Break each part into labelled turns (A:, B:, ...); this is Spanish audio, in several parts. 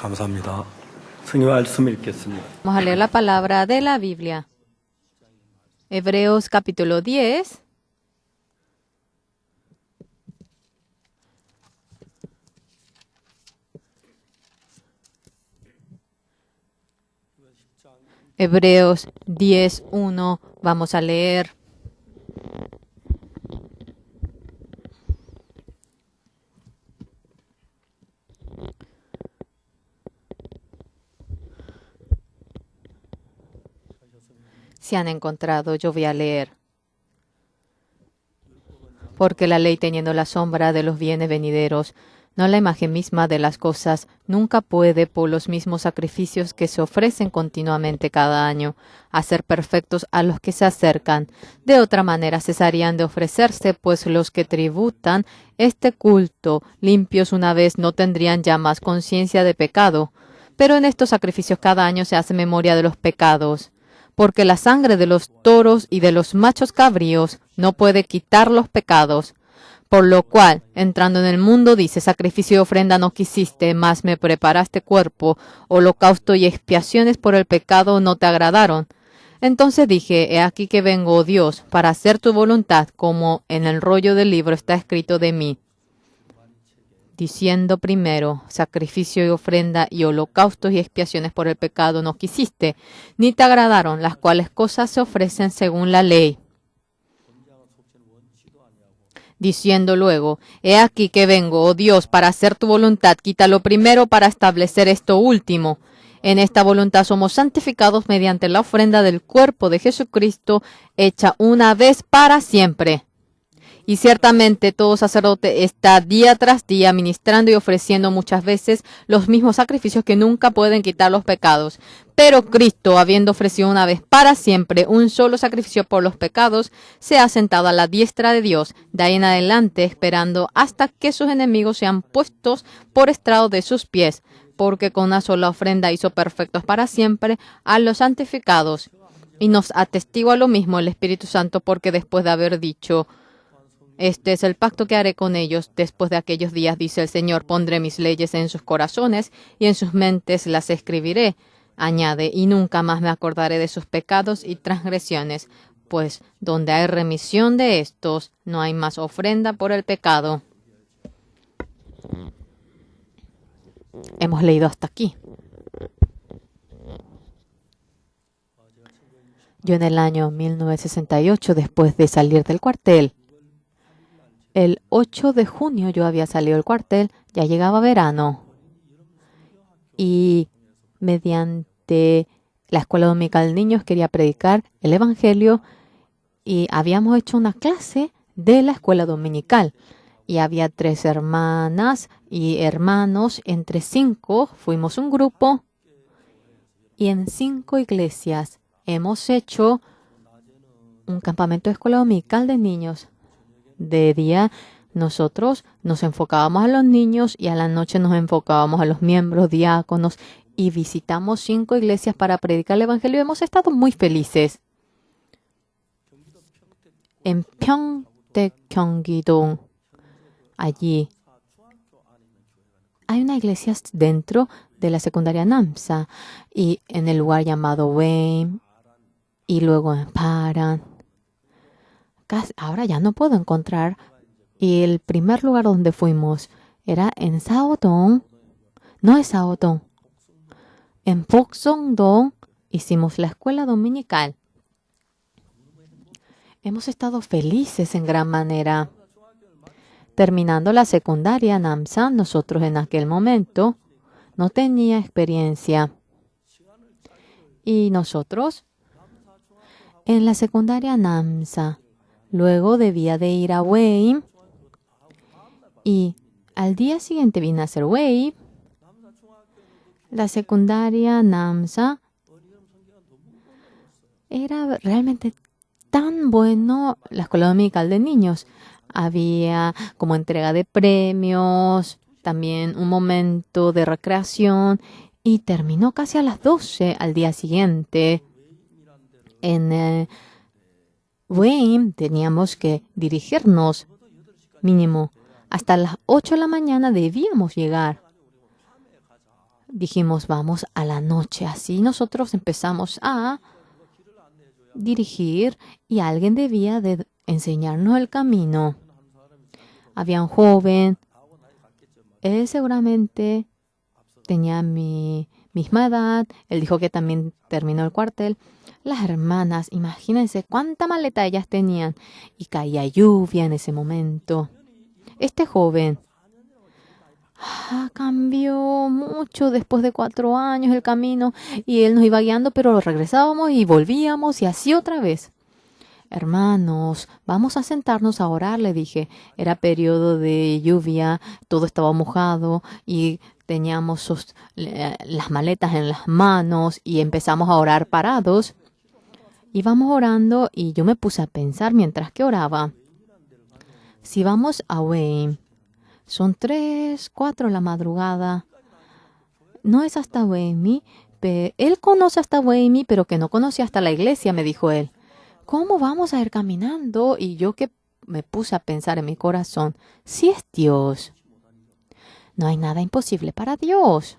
A: 감사합니다. 성경 말씀 읽겠습니다.
B: Vamos a leer la palabra de la Biblia. Hebreos capítulo 10, Hebreos 10:1. Vamos a leer. Si han encontrado, yo voy a leer. Porque la ley, teniendo la sombra de los bienes venideros, no la imagen misma de las cosas, nunca puede, por los mismos sacrificios que se ofrecen continuamente cada año, hacer perfectos a los que se acercan. De otra manera cesarían de ofrecerse, pues los que tributan este culto, limpios una vez, no tendrían ya más conciencia de pecado. Pero en estos sacrificios cada año se hace memoria de los pecados. Porque la sangre de los toros y de los machos cabríos no puede quitar los pecados. Por lo cual, entrando en el mundo, dice, sacrificio y ofrenda no quisiste, mas me preparaste cuerpo, holocausto y expiaciones por el pecado no te agradaron. Entonces dije, he aquí que vengo, oh Dios, para hacer tu voluntad, como en el rollo del libro está escrito de mí. Diciendo primero, sacrificio y ofrenda y holocaustos y expiaciones por el pecado no quisiste, ni te agradaron, las cuales cosas se ofrecen según la ley. Diciendo luego, he aquí que vengo, oh Dios, para hacer tu voluntad, quita lo primero para establecer esto último. En esta voluntad somos santificados mediante la ofrenda del cuerpo de Jesucristo, hecha una vez para siempre. Y ciertamente todo sacerdote está día tras día ministrando y ofreciendo muchas veces los mismos sacrificios que nunca pueden quitar los pecados. Pero Cristo, habiendo ofrecido una vez para siempre un solo sacrificio por los pecados, se ha sentado a la diestra de Dios, de ahí en adelante esperando hasta que sus enemigos sean puestos por estrado de sus pies, porque con una sola ofrenda hizo perfectos para siempre a los santificados. Y nos atestigua lo mismo el Espíritu Santo, porque después de haber dicho, este es el pacto que haré con ellos después de aquellos días, dice el Señor, pondré mis leyes en sus corazones y en sus mentes las escribiré. Añade, y nunca más me acordaré de sus pecados y transgresiones, pues donde hay remisión de estos, no hay más ofrenda por el pecado. Hemos leído hasta aquí. Yo en el año 1968, después de salir del cuartel, el 8 de junio yo había salido del cuartel, ya llegaba verano. Y mediante la escuela dominical de niños quería predicar el evangelio y habíamos hecho una clase de la escuela dominical. Y había 3 hermanas y hermanos, entre 5 fuimos un grupo y en 5 iglesias hemos hecho un campamento de escuela dominical de niños. De día nosotros nos enfocábamos a los niños y a la noche nos enfocábamos a los miembros, diáconos y visitamos 5 iglesias para predicar el evangelio. Hemos estado muy felices. En Pyeongtaek, Gyeonggi-dong, allí hay una iglesia dentro de la secundaria Namsa y en el lugar llamado Wayne y luego en Paran. Ahora ya no puedo encontrar. Y el primer lugar donde fuimos era en Saodong. No es Saodong. En Pokson-dong hicimos la escuela dominical. Hemos estado felices en gran manera. Terminando la secundaria Namsa, nosotros en aquel momento no tenía experiencia. Y nosotros en la secundaria Namsa luego debía de ir a Wei y al día siguiente vine a hacer Wei. La secundaria Namsa era realmente tan bueno, la escuela dominical de niños. Había como entrega de premios, también un momento de recreación y terminó casi a las 12 al día siguiente. En Wayne teníamos que dirigirnos mínimo hasta las 8 de la mañana debíamos llegar. Dijimos, vamos a la noche. Así nosotros empezamos a dirigir y alguien debía de enseñarnos el camino. Había un joven. Él seguramente tenía mi misma edad. Él dijo que también terminó el cuartel. Las hermanas, imagínense cuánta maleta ellas tenían. Y caía lluvia en ese momento. Este joven cambió mucho después de 4 años el camino. Y él nos iba guiando, pero regresábamos y volvíamos y así otra vez. Hermanos, vamos a sentarnos a orar, le dije. Era periodo de lluvia, todo estaba mojado y teníamos las maletas en las manos y empezamos a orar parados. Íbamos orando y yo me puse a pensar mientras que oraba. Si vamos a Wayne, son 3, 4 la madrugada. No es hasta Wayne. Él conoce hasta Wayne, pero que no conoce hasta la iglesia, me dijo él. ¿Cómo vamos a ir caminando? Y yo que me puse a pensar en mi corazón, si es Dios, no hay nada imposible para Dios.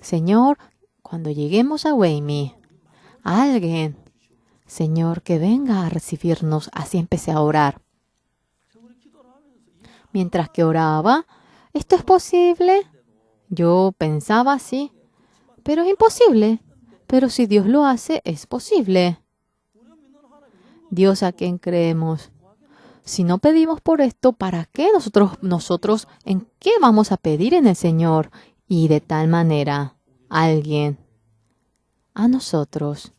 B: Señor, cuando lleguemos a Wayne, alguien, Señor, que venga a recibirnos. Así empecé a orar. Mientras que oraba, ¿esto es posible? Yo pensaba así, pero es imposible. Pero si Dios lo hace, es posible. Dios a quien creemos. Si no pedimos por esto, ¿para qué nosotros en qué vamos a pedir en el Señor? Y de tal manera, alguien, a nosotros,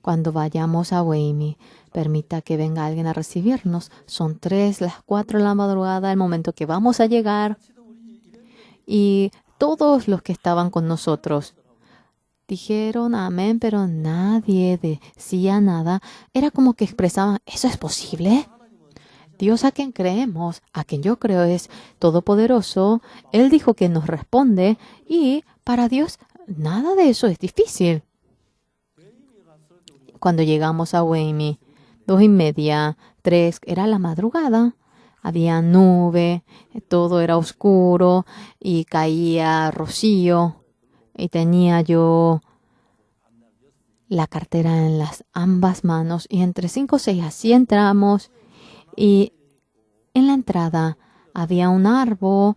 B: cuando vayamos a Wayne, permita que venga alguien a recibirnos. Son 3, las 4 de la madrugada, el momento que vamos a llegar. Y todos los que estaban con nosotros dijeron amén, pero nadie decía nada. Era como que expresaban, ¿eso es posible? Dios a quien creemos, a quien yo creo es todopoderoso. Él dijo que nos responde y para Dios nada de eso es difícil. Cuando llegamos a Wayne, 2:30, 3, era la madrugada. Había nube, todo era oscuro y caía rocío. Y tenía yo la cartera en las ambas manos y entre 5 o 6 así entramos y en la entrada había un árbol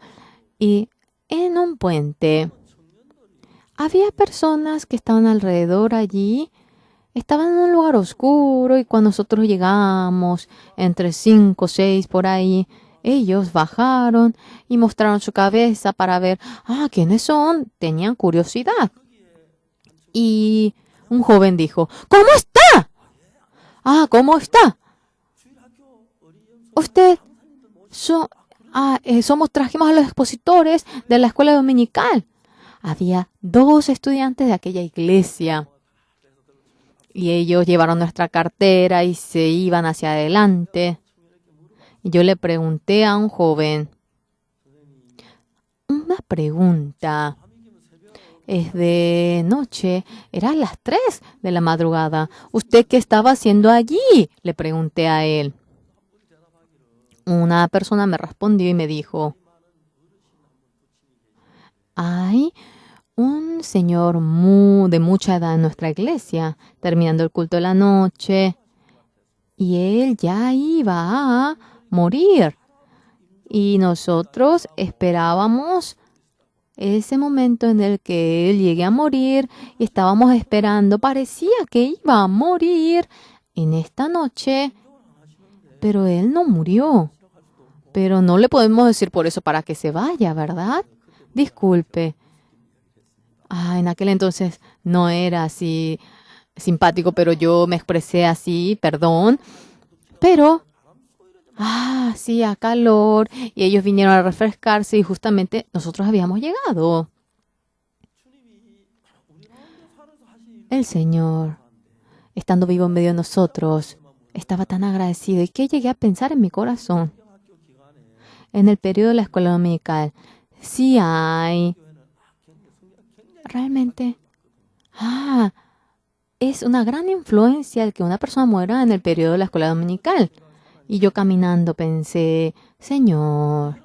B: y en un puente había personas que estaban alrededor allí. Estaban en un lugar oscuro y cuando nosotros llegamos entre 5 o 6 por ahí, ellos bajaron y mostraron su cabeza para ver, ¿quiénes son? Tenían curiosidad. Y un joven dijo, ¿cómo está? ¿Cómo está? Usted, trajimos a los expositores de la escuela dominical. Había 2 estudiantes de aquella iglesia. Y ellos llevaron nuestra cartera y se iban hacia adelante. Y yo le pregunté a un joven, una pregunta. Es de noche, eran las 3 de la madrugada. ¿Usted qué estaba haciendo allí? Le pregunté a él. Una persona me respondió y me dijo, hay un señor de mucha edad en nuestra iglesia, terminando el culto de la noche, y él ya iba a morir. Y nosotros esperábamos ese momento en el que él llegue a morir y estábamos esperando. Parecía que iba a morir en esta noche, pero él no murió. Pero no le podemos decir por eso para que se vaya, ¿verdad? Disculpe. En aquel entonces no era así simpático, pero yo me expresé así, perdón. Pero hacía calor y ellos vinieron a refrescarse y justamente nosotros habíamos llegado. El Señor, estando vivo en medio de nosotros, estaba tan agradecido y que llegué a pensar en mi corazón. En el periodo de la escuela dominical, sí hay. Realmente, es una gran influencia el que una persona muera en el periodo de la escuela dominical. Y yo caminando pensé, Señor,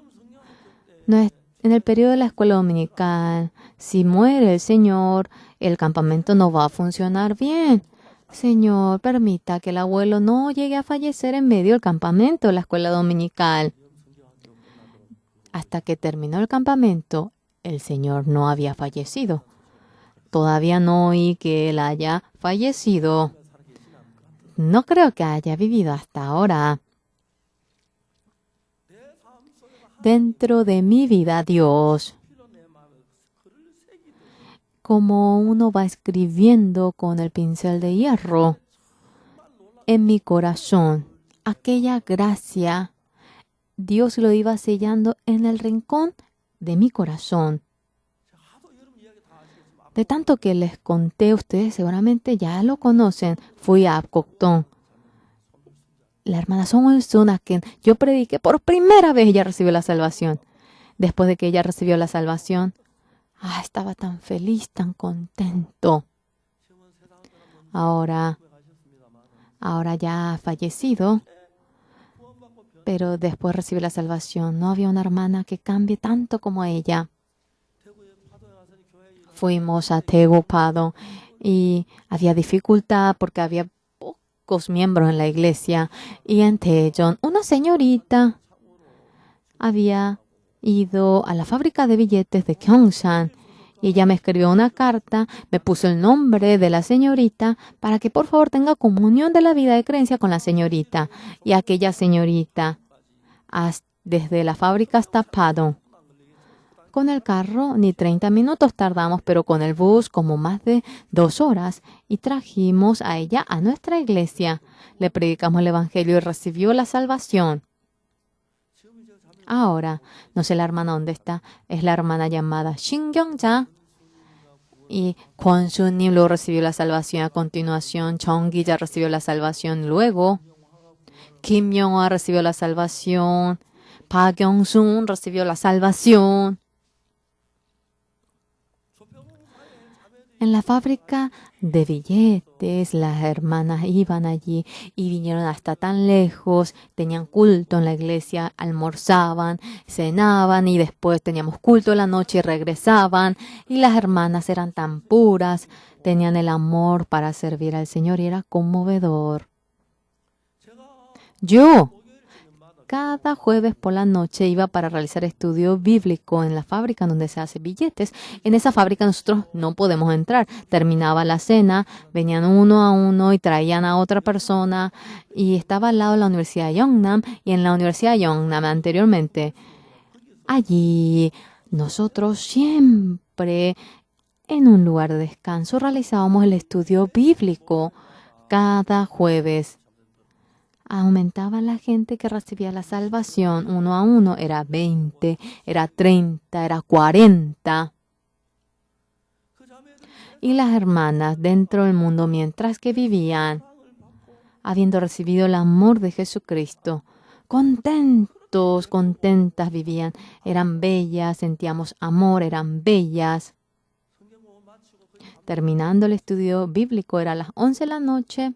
B: en el periodo de la escuela dominical, si muere el Señor, el campamento no va a funcionar bien. Señor, permita que el abuelo no llegue a fallecer en medio del campamento de la escuela dominical. Hasta que terminó el campamento, el Señor no había fallecido. Todavía no oí que él haya fallecido. No creo que haya vivido hasta ahora. Dentro de mi vida, Dios, como uno va escribiendo con el pincel de hierro en mi corazón, aquella gracia, Dios lo iba sellando en el rincón de mi corazón. De tanto que les conté, ustedes seguramente ya lo conocen, fui a Apcoctón. La hermana Son Sun, a quien yo prediqué por primera vez, ella recibió la salvación. Después de que ella recibió la salvación, estaba tan feliz, tan contento. Ahora ya ha fallecido, pero después recibió la salvación. No había una hermana que cambie tanto como ella. Fuimos a Daegu Padong y había dificultad porque había pocos miembros en la iglesia. Y en Daejeon, una señorita había ido a la fábrica de billetes de Gyeongsang y ella me escribió una carta, me puso el nombre de la señorita para que por favor tenga comunión de la vida de creencia con la señorita. Y aquella señorita, desde la fábrica hasta Padong, con el carro ni 30 minutos tardamos, pero con el bus como más de 2 horas. Y trajimos a ella a nuestra iglesia. Le predicamos el evangelio y recibió la salvación. Ahora, no sé la hermana dónde está, es la hermana llamada Shin Kyung-ja. Y Kwon Sun-nim luego recibió la salvación a continuación. Chong-gi ya recibió la salvación luego. Kim Myung-hwa recibió la salvación. Pa Kyung-sun recibió la salvación. En la fábrica de billetes, las hermanas iban allí y vinieron hasta tan lejos, tenían culto en la iglesia, almorzaban, cenaban y después teníamos culto en la noche y regresaban. Y las hermanas eran tan puras, tenían el amor para servir al Señor y era conmovedor. Yo, cada jueves por la noche iba para realizar estudio bíblico en la fábrica donde se hace billetes. En esa fábrica nosotros no podemos entrar. Terminaba la cena, venían uno a uno y traían a otra persona. Y estaba al lado de la Universidad de Yeongnam. Y en la Universidad de Yeongnam anteriormente, allí nosotros siempre en un lugar de descanso realizábamos el estudio bíblico cada jueves. Aumentaba la gente que recibía la salvación uno a uno. Era 20, era 30, era 40. Y las hermanas dentro del mundo, mientras que vivían, habiendo recibido el amor de Jesucristo, contentos, contentas vivían. Eran bellas, sentíamos amor, eran bellas. Terminando el estudio bíblico, era a las 11 de la noche.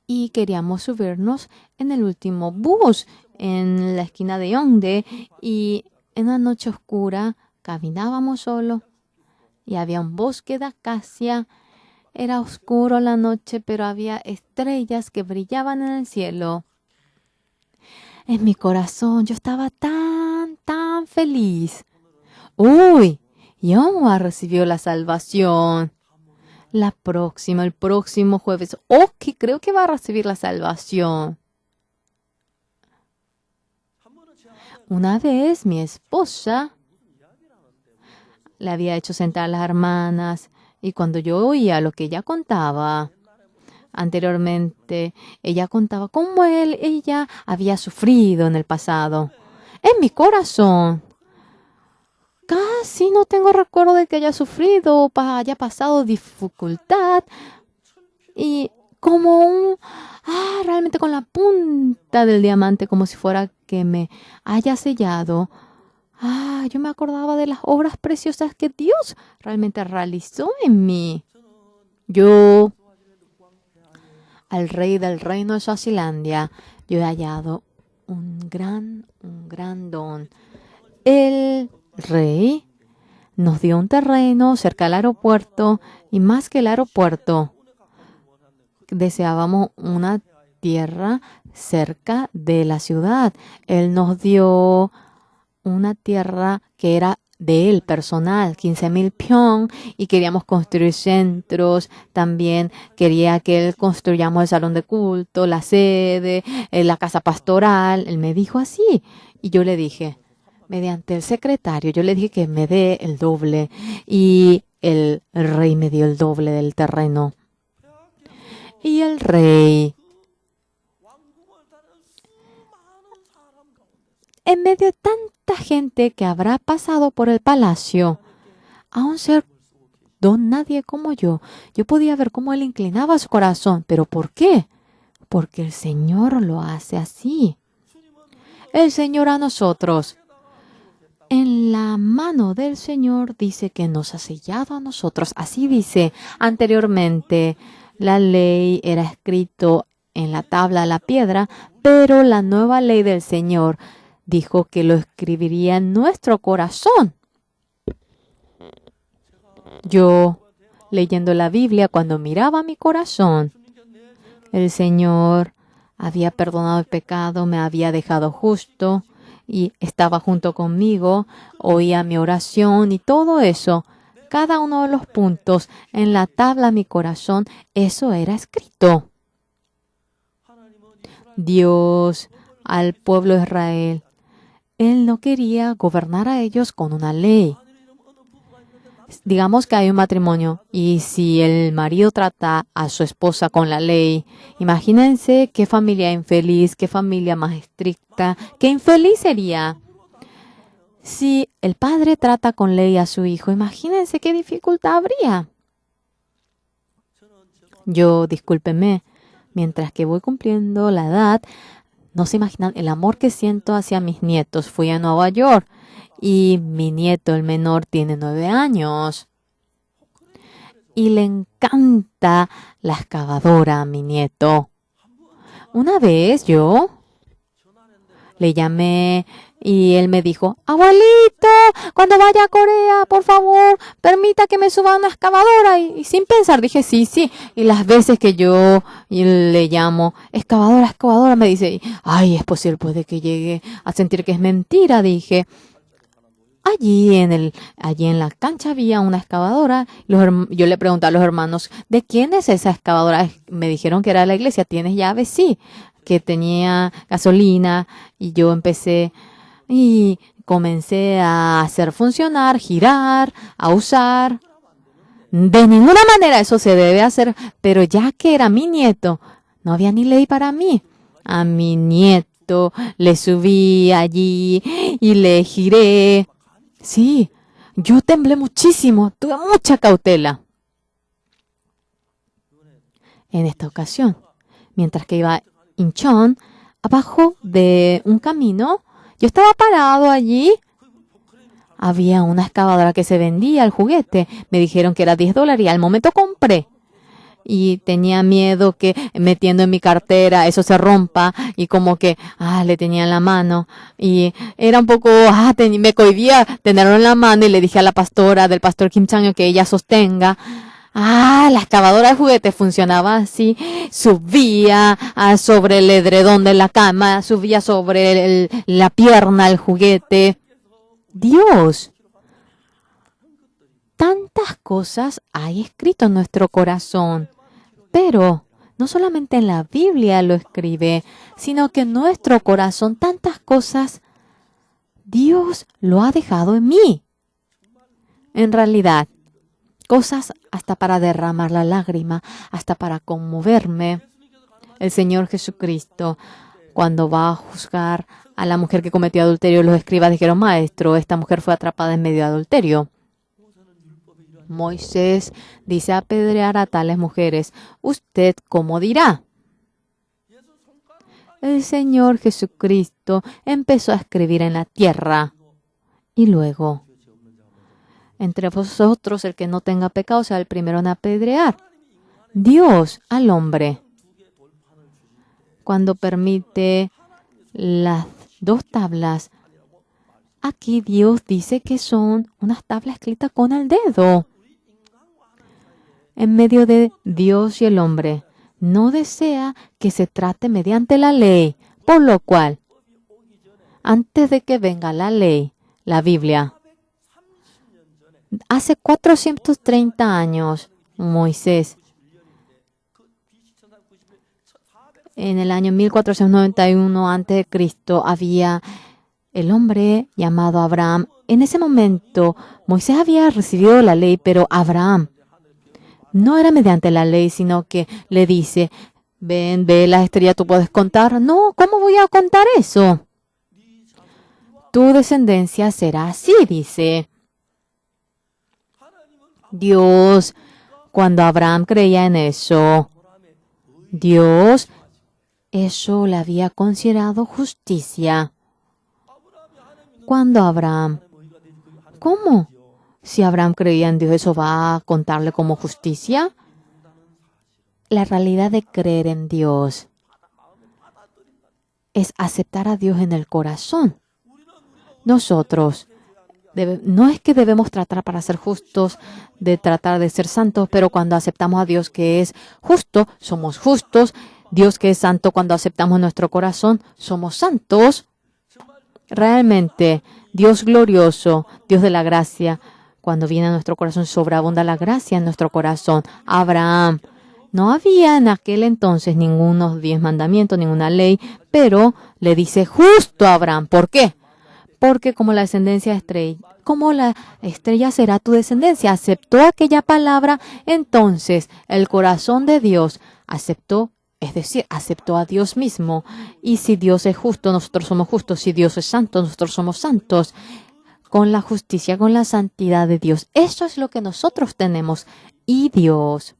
B: Y queríamos subirnos en el último bus en la esquina de Yongdae. Y en una noche oscura caminábamos solo y había un bosque de acacia. Era oscuro la noche, pero había estrellas que brillaban en el cielo. En mi corazón yo estaba tan feliz. ¡Uy! Yeonghwa recibió la salvación. El próximo jueves, Oki creo que va a recibir la salvación. Una vez mi esposa le había hecho sentar a las hermanas y cuando yo oía lo que ella contaba anteriormente, ella contaba cómo ella había sufrido en el pasado. En mi corazón, casi no tengo recuerdo de que haya sufrido, haya pasado dificultad y como realmente con la punta del diamante, como si fuera que me haya sellado. Yo me acordaba de las obras preciosas que Dios realmente realizó en mí. Yo, al rey del reino de Suazilandia, yo he hallado un gran don. El rey nos dio un terreno cerca del aeropuerto y más que el aeropuerto, deseábamos una tierra cerca de la ciudad. Él nos dio una tierra que era de él personal, 15.000 pyong, y queríamos construir centros. También quería que él construyamos el salón de culto, la sede, la casa pastoral. Él me dijo así. Y yo le dije, mediante el secretario, yo le dije que me dé el doble. Y el rey me dio el doble del terreno. Y el rey, en medio de tanta gente que habrá pasado por el palacio, a un ser don nadie como yo podía ver cómo él inclinaba su corazón. ¿Pero por qué? Porque el Señor lo hace así. El Señor a nosotros, en la mano del Señor, dice que nos ha sellado a nosotros. Así dice anteriormente, la ley era escrito en la tabla de la piedra, pero la nueva ley del Señor dijo que lo escribiría en nuestro corazón. Yo, leyendo la Biblia, cuando miraba mi corazón, el Señor había perdonado el pecado, me había dejado justo y estaba junto conmigo, oía mi oración y todo eso. Cada uno de los puntos en la tabla de mi corazón, eso era escrito. Dios al pueblo de Israel, Él no quería gobernar a ellos con una ley. Digamos que hay un matrimonio y si el marido trata a su esposa con la ley, imagínense qué familia infeliz, qué familia más estricta, qué infeliz sería. Si el padre trata con ley a su hijo, imagínense qué dificultad habría. Yo, discúlpeme, mientras que voy cumpliendo la edad, no se imaginan el amor que siento hacia mis nietos. Fui a Nueva York y mi nieto, el menor, tiene 9 años. Y le encanta la excavadora a mi nieto. Una vez yo le llamé y él me dijo, abuelito, cuando vaya a Corea, por favor, permita que me suba a una excavadora. Y sin pensar dije, sí. Y las veces que yo le llamo, excavadora, me dice, ay, es posible, puede que llegue a sentir que es mentira. Dije, allí en la cancha había una excavadora. Yo le pregunté a los hermanos, ¿de quién es esa excavadora? Me dijeron que era de la iglesia. ¿Tienes llaves? Sí. Que tenía gasolina. Y yo empecé y comencé a hacer funcionar, girar, a usar. De ninguna manera eso se debe hacer, pero ya que era mi nieto, no había ni ley para mí. A mi nieto le subí allí y le giré. Sí, yo temblé muchísimo, tuve mucha cautela. En esta ocasión, mientras que iba a Incheon, abajo de un camino, yo estaba parado allí. Había una excavadora que se vendía el juguete. Me dijeron que era $10 y al momento compré. Y tenía miedo que metiendo en mi cartera eso se rompa y como que le tenía en la mano y era un poco me cohibía tenerlo en la mano y le dije a la pastora del pastor Kim Chang que ella sostenga. La excavadora de juguete funcionaba así, subía sobre el edredón de la cama, subía sobre la pierna el juguete. Dios, tantas cosas hay escrito en nuestro corazón. Pero no solamente en la Biblia lo escribe, sino que en nuestro corazón tantas cosas Dios lo ha dejado en mí. En realidad, cosas hasta para derramar la lágrima, hasta para conmoverme. El Señor Jesucristo, cuando va a juzgar a la mujer que cometió adulterio, los escribas dijeron, maestro, esta mujer fue atrapada en medio de adulterio. Moisés dice apedrear a tales mujeres. ¿Usted cómo dirá? El Señor Jesucristo empezó a escribir en la tierra. Y luego, entre vosotros el que no tenga pecado sea el primero en apedrear. Dios al hombre, cuando permite las 2 tablas, aquí Dios dice que son unas tablas escritas con el dedo. En medio de Dios y el hombre, no desea que se trate mediante la ley, por lo cual, antes de que venga la ley, la Biblia, Hace 430 años, Moisés, en el año 1491 a.C., había el hombre llamado Abraham. En ese momento, Moisés había recibido la ley, pero Abraham no era mediante la ley, sino que le dice, ven, ve las estrellas, tú puedes contar. No, ¿cómo voy a contar eso? Tu descendencia será así, dice Dios. Cuando Abraham creía en eso, Dios eso le había considerado justicia. Cuando Abraham, ¿cómo? Si Abraham creía en Dios, ¿eso va a contarle como justicia? La realidad de creer en Dios es aceptar a Dios en el corazón. Nosotros, no es que debemos tratar para ser justos, de tratar de ser santos, pero cuando aceptamos a Dios que es justo, somos justos. Dios que es santo, cuando aceptamos nuestro corazón, somos santos. Realmente, Dios glorioso, Dios de la gracia, cuando viene a nuestro corazón, sobreabunda la gracia en nuestro corazón. Abraham, no había en aquel entonces ningunos 10 mandamientos, ninguna ley, pero le dice justo a Abraham. ¿Por qué? Porque como la descendencia estrella, como la estrella será tu descendencia, aceptó aquella palabra, entonces el corazón de Dios aceptó. Es decir, aceptó a Dios mismo. Y si Dios es justo, nosotros somos justos. Si Dios es santo, nosotros somos santos. Con la justicia, con la santidad de Dios. Eso es lo que nosotros tenemos. Y Dios.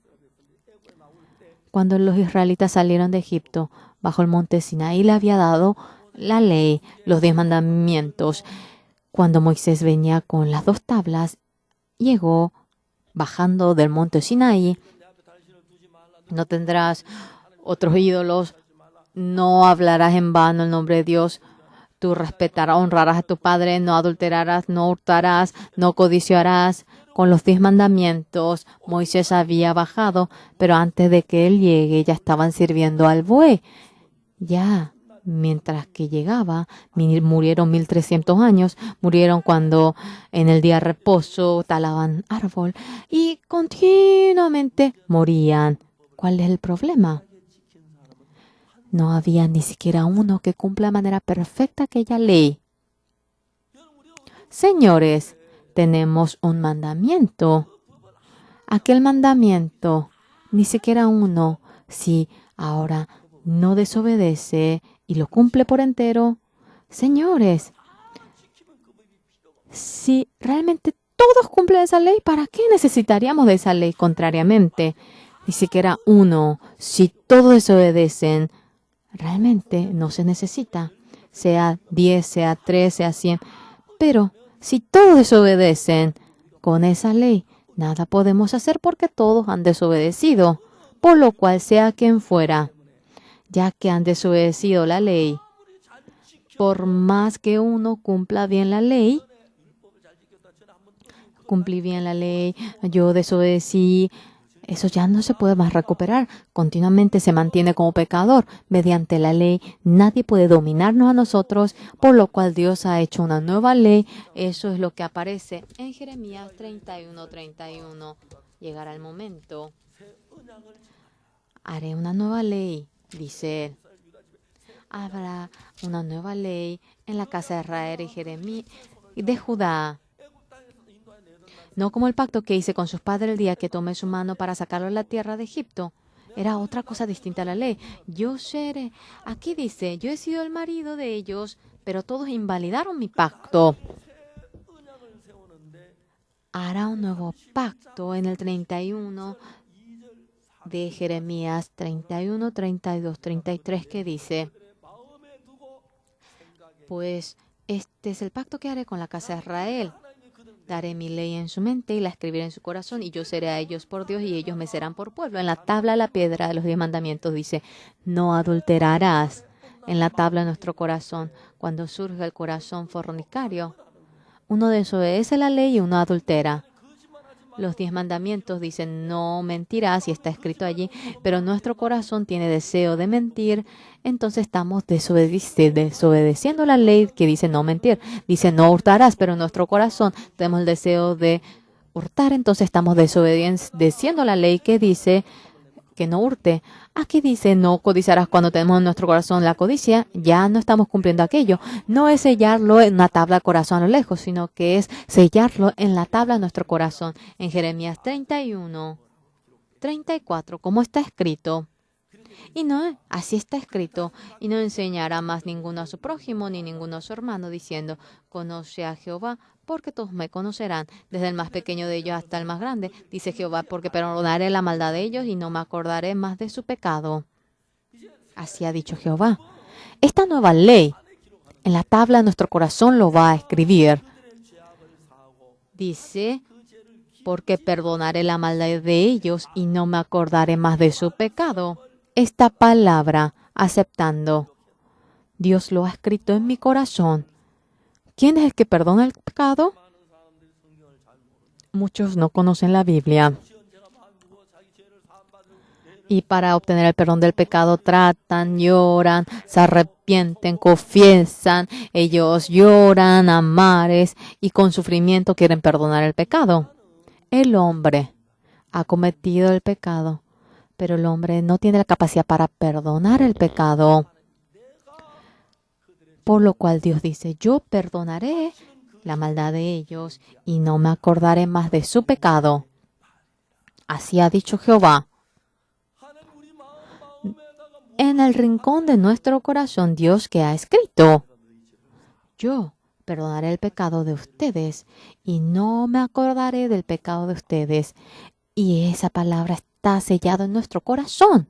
B: Cuando los israelitas salieron de Egipto, bajo el monte Sinaí, le había dado la ley, los 10 mandamientos. Cuando Moisés venía con las 2 tablas, llegó bajando del monte Sinaí. No tendrás otros ídolos, no hablarás en vano el nombre de Dios, tú respetarás, honrarás a tu padre, no adulterarás, no hurtarás, no codiciarás. Con los 10 mandamientos, Moisés había bajado, pero antes de que él llegue ya estaban sirviendo al buey. Ya, mientras que llegaba, murieron 1300 años, murieron cuando en el día de reposo talaban árbol y continuamente morían. ¿Cuál es el problema? No había ni siquiera uno que cumpla de manera perfecta aquella ley. Señores, tenemos un mandamiento. Aquel mandamiento, ni siquiera uno, si ahora no desobedece y lo cumple por entero. Señores, si realmente todos cumplen esa ley, ¿para qué necesitaríamos de esa ley? Contrariamente, ni siquiera uno, si todos desobedecen, realmente no se necesita, sea 10, sea 3, sea 100. Pero si todos desobedecen con esa ley, nada podemos hacer porque todos han desobedecido. Por lo cual, sea quien fuera, ya que han desobedecido la ley, por más que uno cumpla bien la ley, cumplí bien la ley, yo desobedecí, eso ya no se puede más recuperar. Continuamente se mantiene como pecador. Mediante la ley, nadie puede dominarnos a nosotros, por lo cual Dios ha hecho una nueva ley. Eso es lo que aparece en Jeremías 31:31. Llegará el momento. Haré una nueva ley, dice él. Habrá una nueva ley en la casa de Israel y Jeremías de Judá. No como el pacto que hice con sus padres el día que tomé su mano para sacarlo de la tierra de Egipto. Era otra cosa distinta a la ley. Yo seré, aquí dice, yo he sido el marido de ellos, pero todos invalidaron mi pacto. Hará un nuevo pacto en el 31 de Jeremías 31, 32, 33 que dice, pues este es el pacto que haré con la casa de Israel. Daré mi ley en su mente y la escribiré en su corazón, y yo seré a ellos por Dios y ellos me serán por pueblo. En la tabla de la piedra de los 10 mandamientos dice, no adulterarás. En la tabla de nuestro corazón, cuando surge el corazón fornicario, uno desobedece la ley y uno adultera. Los 10 mandamientos dicen no mentirás y está escrito allí, pero nuestro corazón tiene deseo de mentir, entonces estamos desobedeciendo la ley que dice no mentir. Dice no hurtarás, pero en nuestro corazón tenemos el deseo de hurtar, entonces estamos desobedeciendo la ley que dice que no hurte. Aquí dice no codiciarás cuando tenemos en nuestro corazón la codicia. Ya no estamos cumpliendo aquello. No es sellarlo en una tabla de corazón a lo lejos, sino que es sellarlo en la tabla de nuestro corazón. En Jeremías 31:34, como está escrito. Y no, así está escrito. Y no enseñará más ninguno a su prójimo ni ninguno a su hermano, diciendo, conoce a Jehová, porque todos me conocerán, desde el más pequeño de ellos hasta el más grande. Dice Jehová, porque perdonaré la maldad de ellos y no me acordaré más de su pecado. Así ha dicho Jehová. Esta nueva ley en la tabla de nuestro corazón lo va a escribir. Dice, porque perdonaré la maldad de ellos y no me acordaré más de su pecado. Esta palabra, aceptando, Dios lo ha escrito en mi corazón. ¿Quién es el que perdona el pecado? Muchos no conocen la Biblia. Y para obtener el perdón del pecado tratan, lloran, se arrepienten, confiesan. Ellos lloran a mares y con sufrimiento quieren perdonar el pecado. El hombre ha cometido el pecado, pero el hombre no tiene la capacidad para perdonar el pecado. Por lo cual Dios dice, yo perdonaré la maldad de ellos y no me acordaré más de su pecado. Así ha dicho Jehová. En el rincón de nuestro corazón, Dios que ha escrito, yo perdonaré el pecado de ustedes y no me acordaré del pecado de ustedes. Y esa palabra está sellada en nuestro corazón.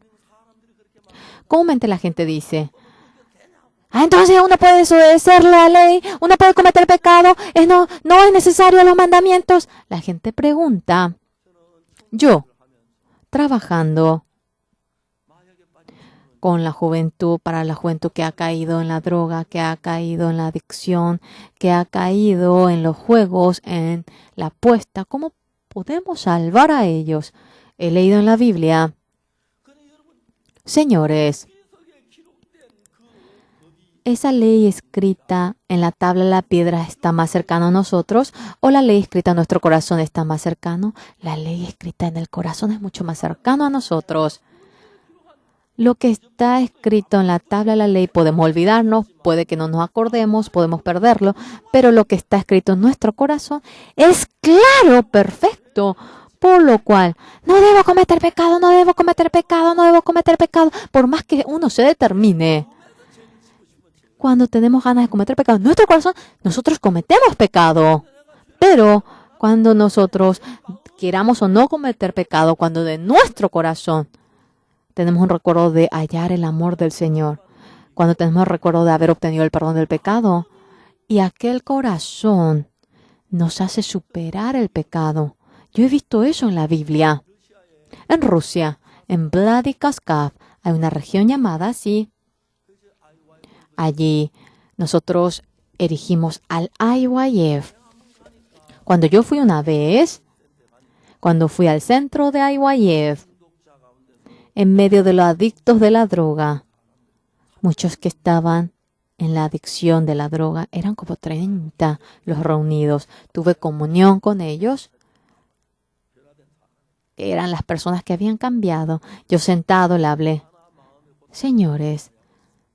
B: Comúnmente la gente dice, entonces uno puede desobedecer la ley, uno puede cometer pecado, no es necesario los mandamientos. La gente pregunta, yo, trabajando con la juventud, para la juventud que ha caído en la droga, que ha caído en la adicción, que ha caído en los juegos, en la apuesta, ¿cómo podemos salvar a ellos? He leído en la Biblia, señores, ¿esa ley escrita en la tabla de la piedra está más cercana a nosotros o la ley escrita en nuestro corazón está más cercano? La ley escrita en el corazón es mucho más cercano a nosotros. Lo que está escrito en la tabla de la ley podemos olvidarnos, puede que no nos acordemos, podemos perderlo, pero lo que está escrito en nuestro corazón es claro, perfecto. Por lo cual, no debo cometer pecado, no debo cometer pecado, no debo cometer pecado, por más que uno se determine. Cuando tenemos ganas de cometer pecado en nuestro corazón, nosotros cometemos pecado. Pero cuando nosotros queramos o no cometer pecado, cuando de nuestro corazón tenemos un recuerdo de hallar el amor del Señor, cuando tenemos el recuerdo de haber obtenido el perdón del pecado, y aquel corazón nos hace superar el pecado. Yo he visto eso en la Biblia. En Rusia, en Vladikavkaz, hay una región llamada así. Allí nosotros erigimos al IYF. Cuando yo fui una vez, cuando fui al centro de IYF, en medio de los adictos de la droga, muchos que estaban en la adicción de la droga, eran como 30 los reunidos. Tuve comunión con ellos. Eran las personas que habían cambiado. Yo sentado le hablé. Señores,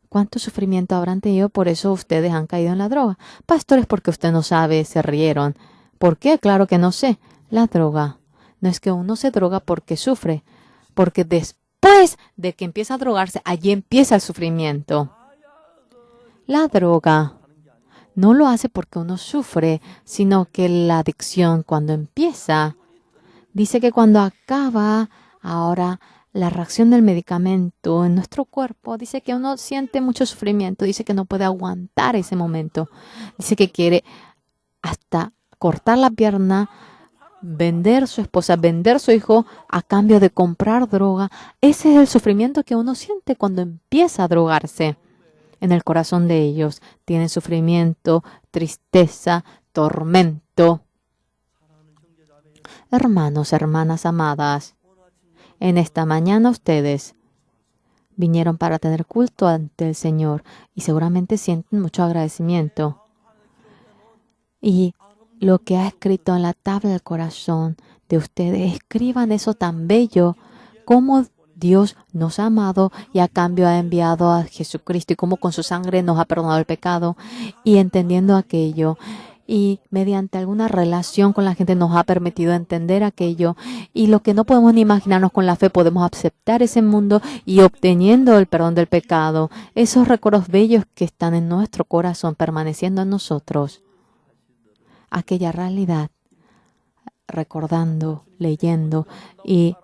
B: ¿cuánto sufrimiento habrán tenido? Por eso ustedes han caído en la droga. Pastores, porque usted no sabe, se rieron. ¿Por qué? Claro que no sé. La droga. No es que uno se droga porque sufre. Porque después de que empieza a drogarse, allí empieza el sufrimiento. La droga no lo hace porque uno sufre, sino que la adicción cuando empieza, dice que cuando acaba, ahora la reacción del medicamento en nuestro cuerpo, dice que uno siente mucho sufrimiento, dice que no puede aguantar ese momento, dice que quiere hasta cortar la pierna, vender su esposa, vender su hijo a cambio de comprar droga. Ese es el sufrimiento que uno siente cuando empieza a drogarse. En el corazón de ellos tienen sufrimiento, tristeza, tormento. Hermanos, hermanas amadas, en esta mañana ustedes vinieron para tener culto ante el Señor y seguramente sienten mucho agradecimiento. Y lo que ha escrito en la tabla del corazón de ustedes. Escriban eso tan bello, como Dios nos ha amado y a cambio ha enviado a Jesucristo y cómo con su sangre nos ha perdonado el pecado. Y entendiendo aquello y mediante alguna relación con la gente nos ha permitido entender aquello, y lo que no podemos ni imaginarnos, con la fe podemos aceptar ese mundo y obteniendo el perdón del pecado, esos recuerdos bellos que están en nuestro corazón permaneciendo en nosotros, aquella realidad, recordando, leyendo, y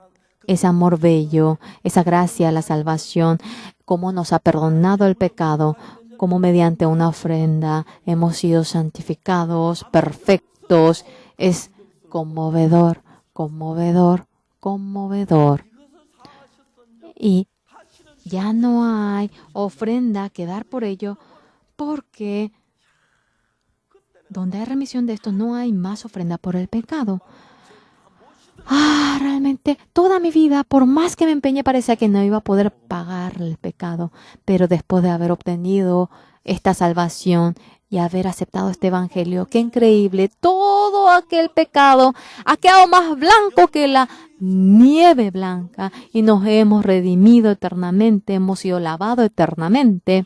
B: ese amor bello, esa gracia, la salvación, cómo nos ha perdonado el pecado, cómo mediante una ofrenda hemos sido santificados, perfectos. Es conmovedor, conmovedor, conmovedor. Y ya no hay ofrenda que dar por ello, porque donde hay remisión de esto no hay más ofrenda por el pecado. Realmente toda mi vida, por más que me empeñe, parecía que no iba a poder pagar el pecado. Pero después de haber obtenido esta salvación y haber aceptado este evangelio, qué increíble, todo aquel pecado ha quedado más blanco que la nieve blanca y nos hemos redimido eternamente, hemos sido lavados eternamente.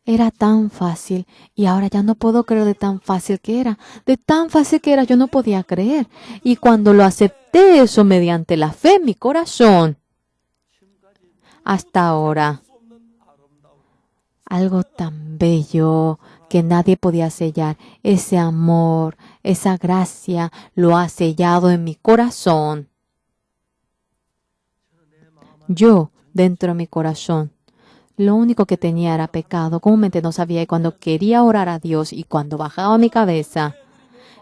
B: Era tan fácil y ahora ya no puedo creer de tan fácil que era. De tan fácil que era, yo no podía creer. Y cuando lo acepté eso mediante la fe en mi corazón, hasta ahora, algo tan bello que nadie podía sellar, ese amor, esa gracia, lo ha sellado en mi corazón. Yo, dentro de mi corazón, lo único que tenía era pecado. Comúnmente no sabía, y cuando quería orar a Dios y cuando bajaba mi cabeza,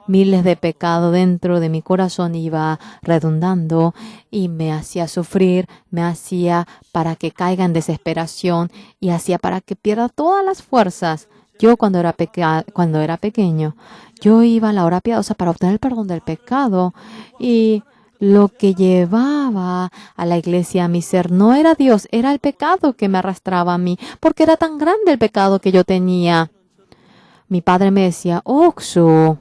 B: miles de pecados dentro de mi corazón iba redundando y me hacía sufrir, me hacía para que caiga en desesperación y hacía para que pierda todas las fuerzas. Yo cuando era pequeño, yo iba a la hora piadosa para obtener el perdón del pecado, y lo que llevaba a la iglesia a mi ser no era Dios, era el pecado que me arrastraba a mí, porque era tan grande el pecado que yo tenía. Mi padre me decía, Oxu,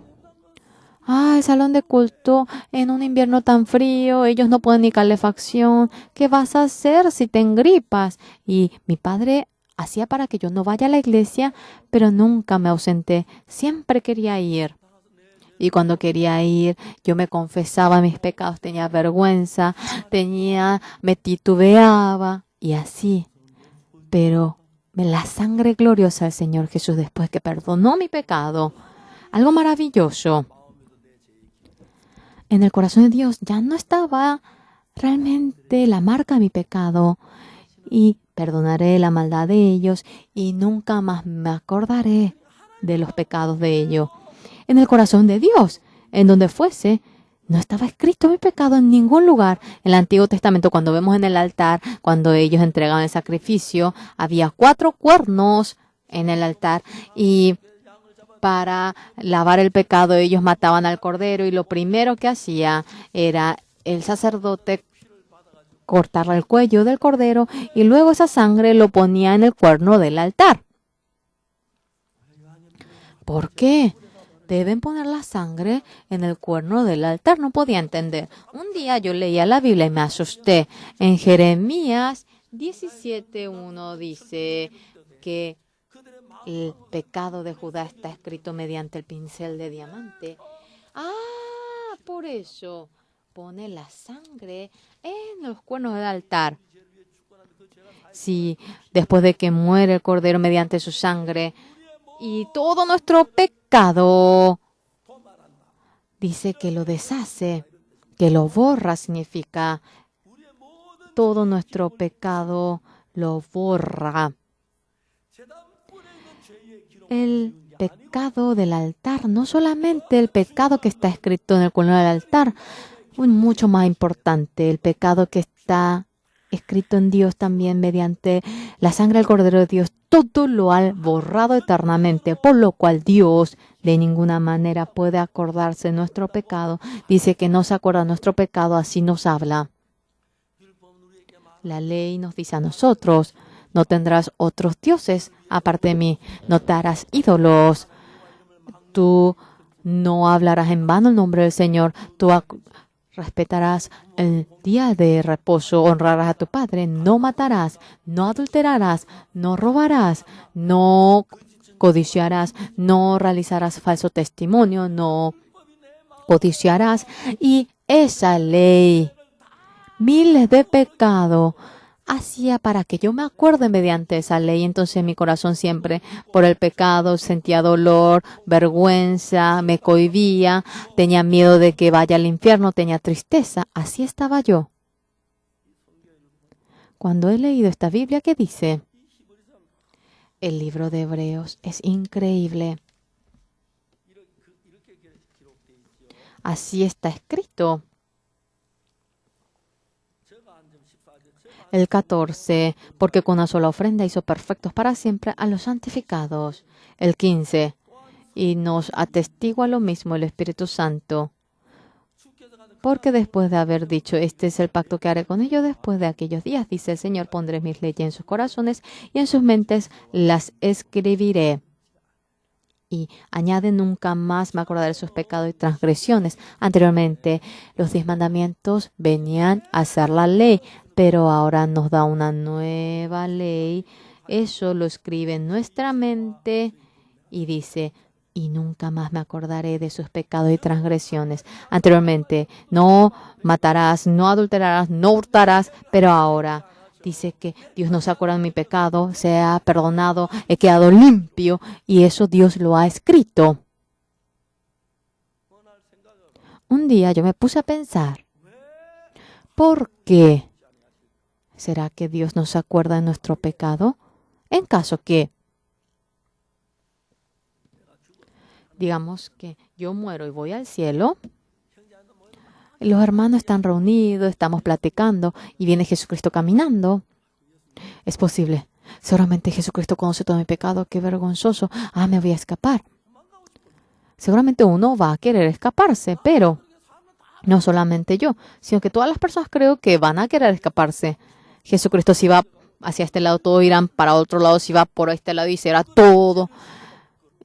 B: el salón de culto en un invierno tan frío, ellos no pueden ni calefacción, ¿qué vas a hacer si te engripas? Y mi padre hacía para que yo no vaya a la iglesia, pero nunca me ausenté, siempre quería ir. Y cuando quería ir, yo me confesaba mis pecados, tenía vergüenza, me titubeaba y así. Pero la sangre gloriosa del Señor Jesús, después que perdonó mi pecado, algo maravilloso. En el corazón de Dios ya no estaba realmente la marca de mi pecado, y perdonaré la maldad de ellos y nunca más me acordaré de los pecados de ellos. En el corazón de Dios, en donde fuese, no estaba escrito mi pecado en ningún lugar. En el Antiguo Testamento, cuando vemos en el altar, cuando ellos entregaban el sacrificio, había 4 cuernos en el altar, y para lavar el pecado ellos mataban al cordero, y lo primero que hacía era el sacerdote cortar el cuello del cordero y luego esa sangre lo ponía en el cuerno del altar. ¿Por qué deben poner la sangre en el cuerno del altar? No podía entender. Un día yo leía la Biblia y me asusté. En Jeremías 17:1 dice que el pecado de Judá está escrito mediante el pincel de diamante. Por eso pone la sangre en los cuernos del altar. Sí, después de que muere el cordero mediante su sangre y todo nuestro pecado, dice que lo deshace, que lo borra, significa todo nuestro pecado lo borra. El pecado del altar, no solamente el pecado que está escrito en el cuerno del altar, mucho más importante, el pecado que está escrito en Dios también mediante la sangre del Cordero de Dios, todo lo ha borrado eternamente, por lo cual Dios de ninguna manera puede acordarse de nuestro pecado. Dice que no se acuerda de nuestro pecado, así nos habla. La ley nos dice a nosotros, no tendrás otros dioses aparte de mí, no te harás ídolos. Tú no hablarás en vano el nombre del Señor. Tú respetarás el día de reposo, honrarás a tu padre, no matarás, no adulterarás, no robarás, no codiciarás, no realizarás falso testimonio, no codiciarás. Y esa ley, miles de pecados, hacía para que yo me acuerde mediante esa ley. Entonces mi corazón siempre por el pecado sentía dolor, vergüenza, me cohibía, tenía miedo de que vaya al infierno, tenía tristeza. Así estaba yo. Cuando he leído esta Biblia, ¿qué dice? El libro de Hebreos es increíble. Así está escrito. El 14, porque con una sola ofrenda hizo perfectos para siempre a los santificados. El 15, y nos atestigua lo mismo el Espíritu Santo. Porque después de haber dicho, este es el pacto que haré con ellos después de aquellos días, dice el Señor, pondré mis leyes en sus corazones y en sus mentes las escribiré. Y añade, nunca más me acordaré de sus pecados y transgresiones. Anteriormente, los 10 mandamientos venían a ser la ley, pero ahora nos da una nueva ley. Eso lo escribe en nuestra mente y dice, y nunca más me acordaré de sus pecados y transgresiones. Anteriormente, no matarás, no adulterarás, no hurtarás, pero ahora dice que Dios no se acuerda de mi pecado, se ha perdonado, he quedado limpio y eso Dios lo ha escrito. Un día yo me puse a pensar, ¿por qué será que Dios no se acuerda de nuestro pecado? En caso que, digamos que yo muero y voy al cielo, los hermanos están reunidos, estamos platicando y viene Jesucristo caminando. Es posible. Seguramente Jesucristo conoce todo mi pecado. Qué vergonzoso. Me voy a escapar. Seguramente uno va a querer escaparse, pero no solamente yo, sino que todas las personas creo que van a querer escaparse. Jesucristo si va hacia este lado, todos irán para otro lado, si va por este lado y será todo.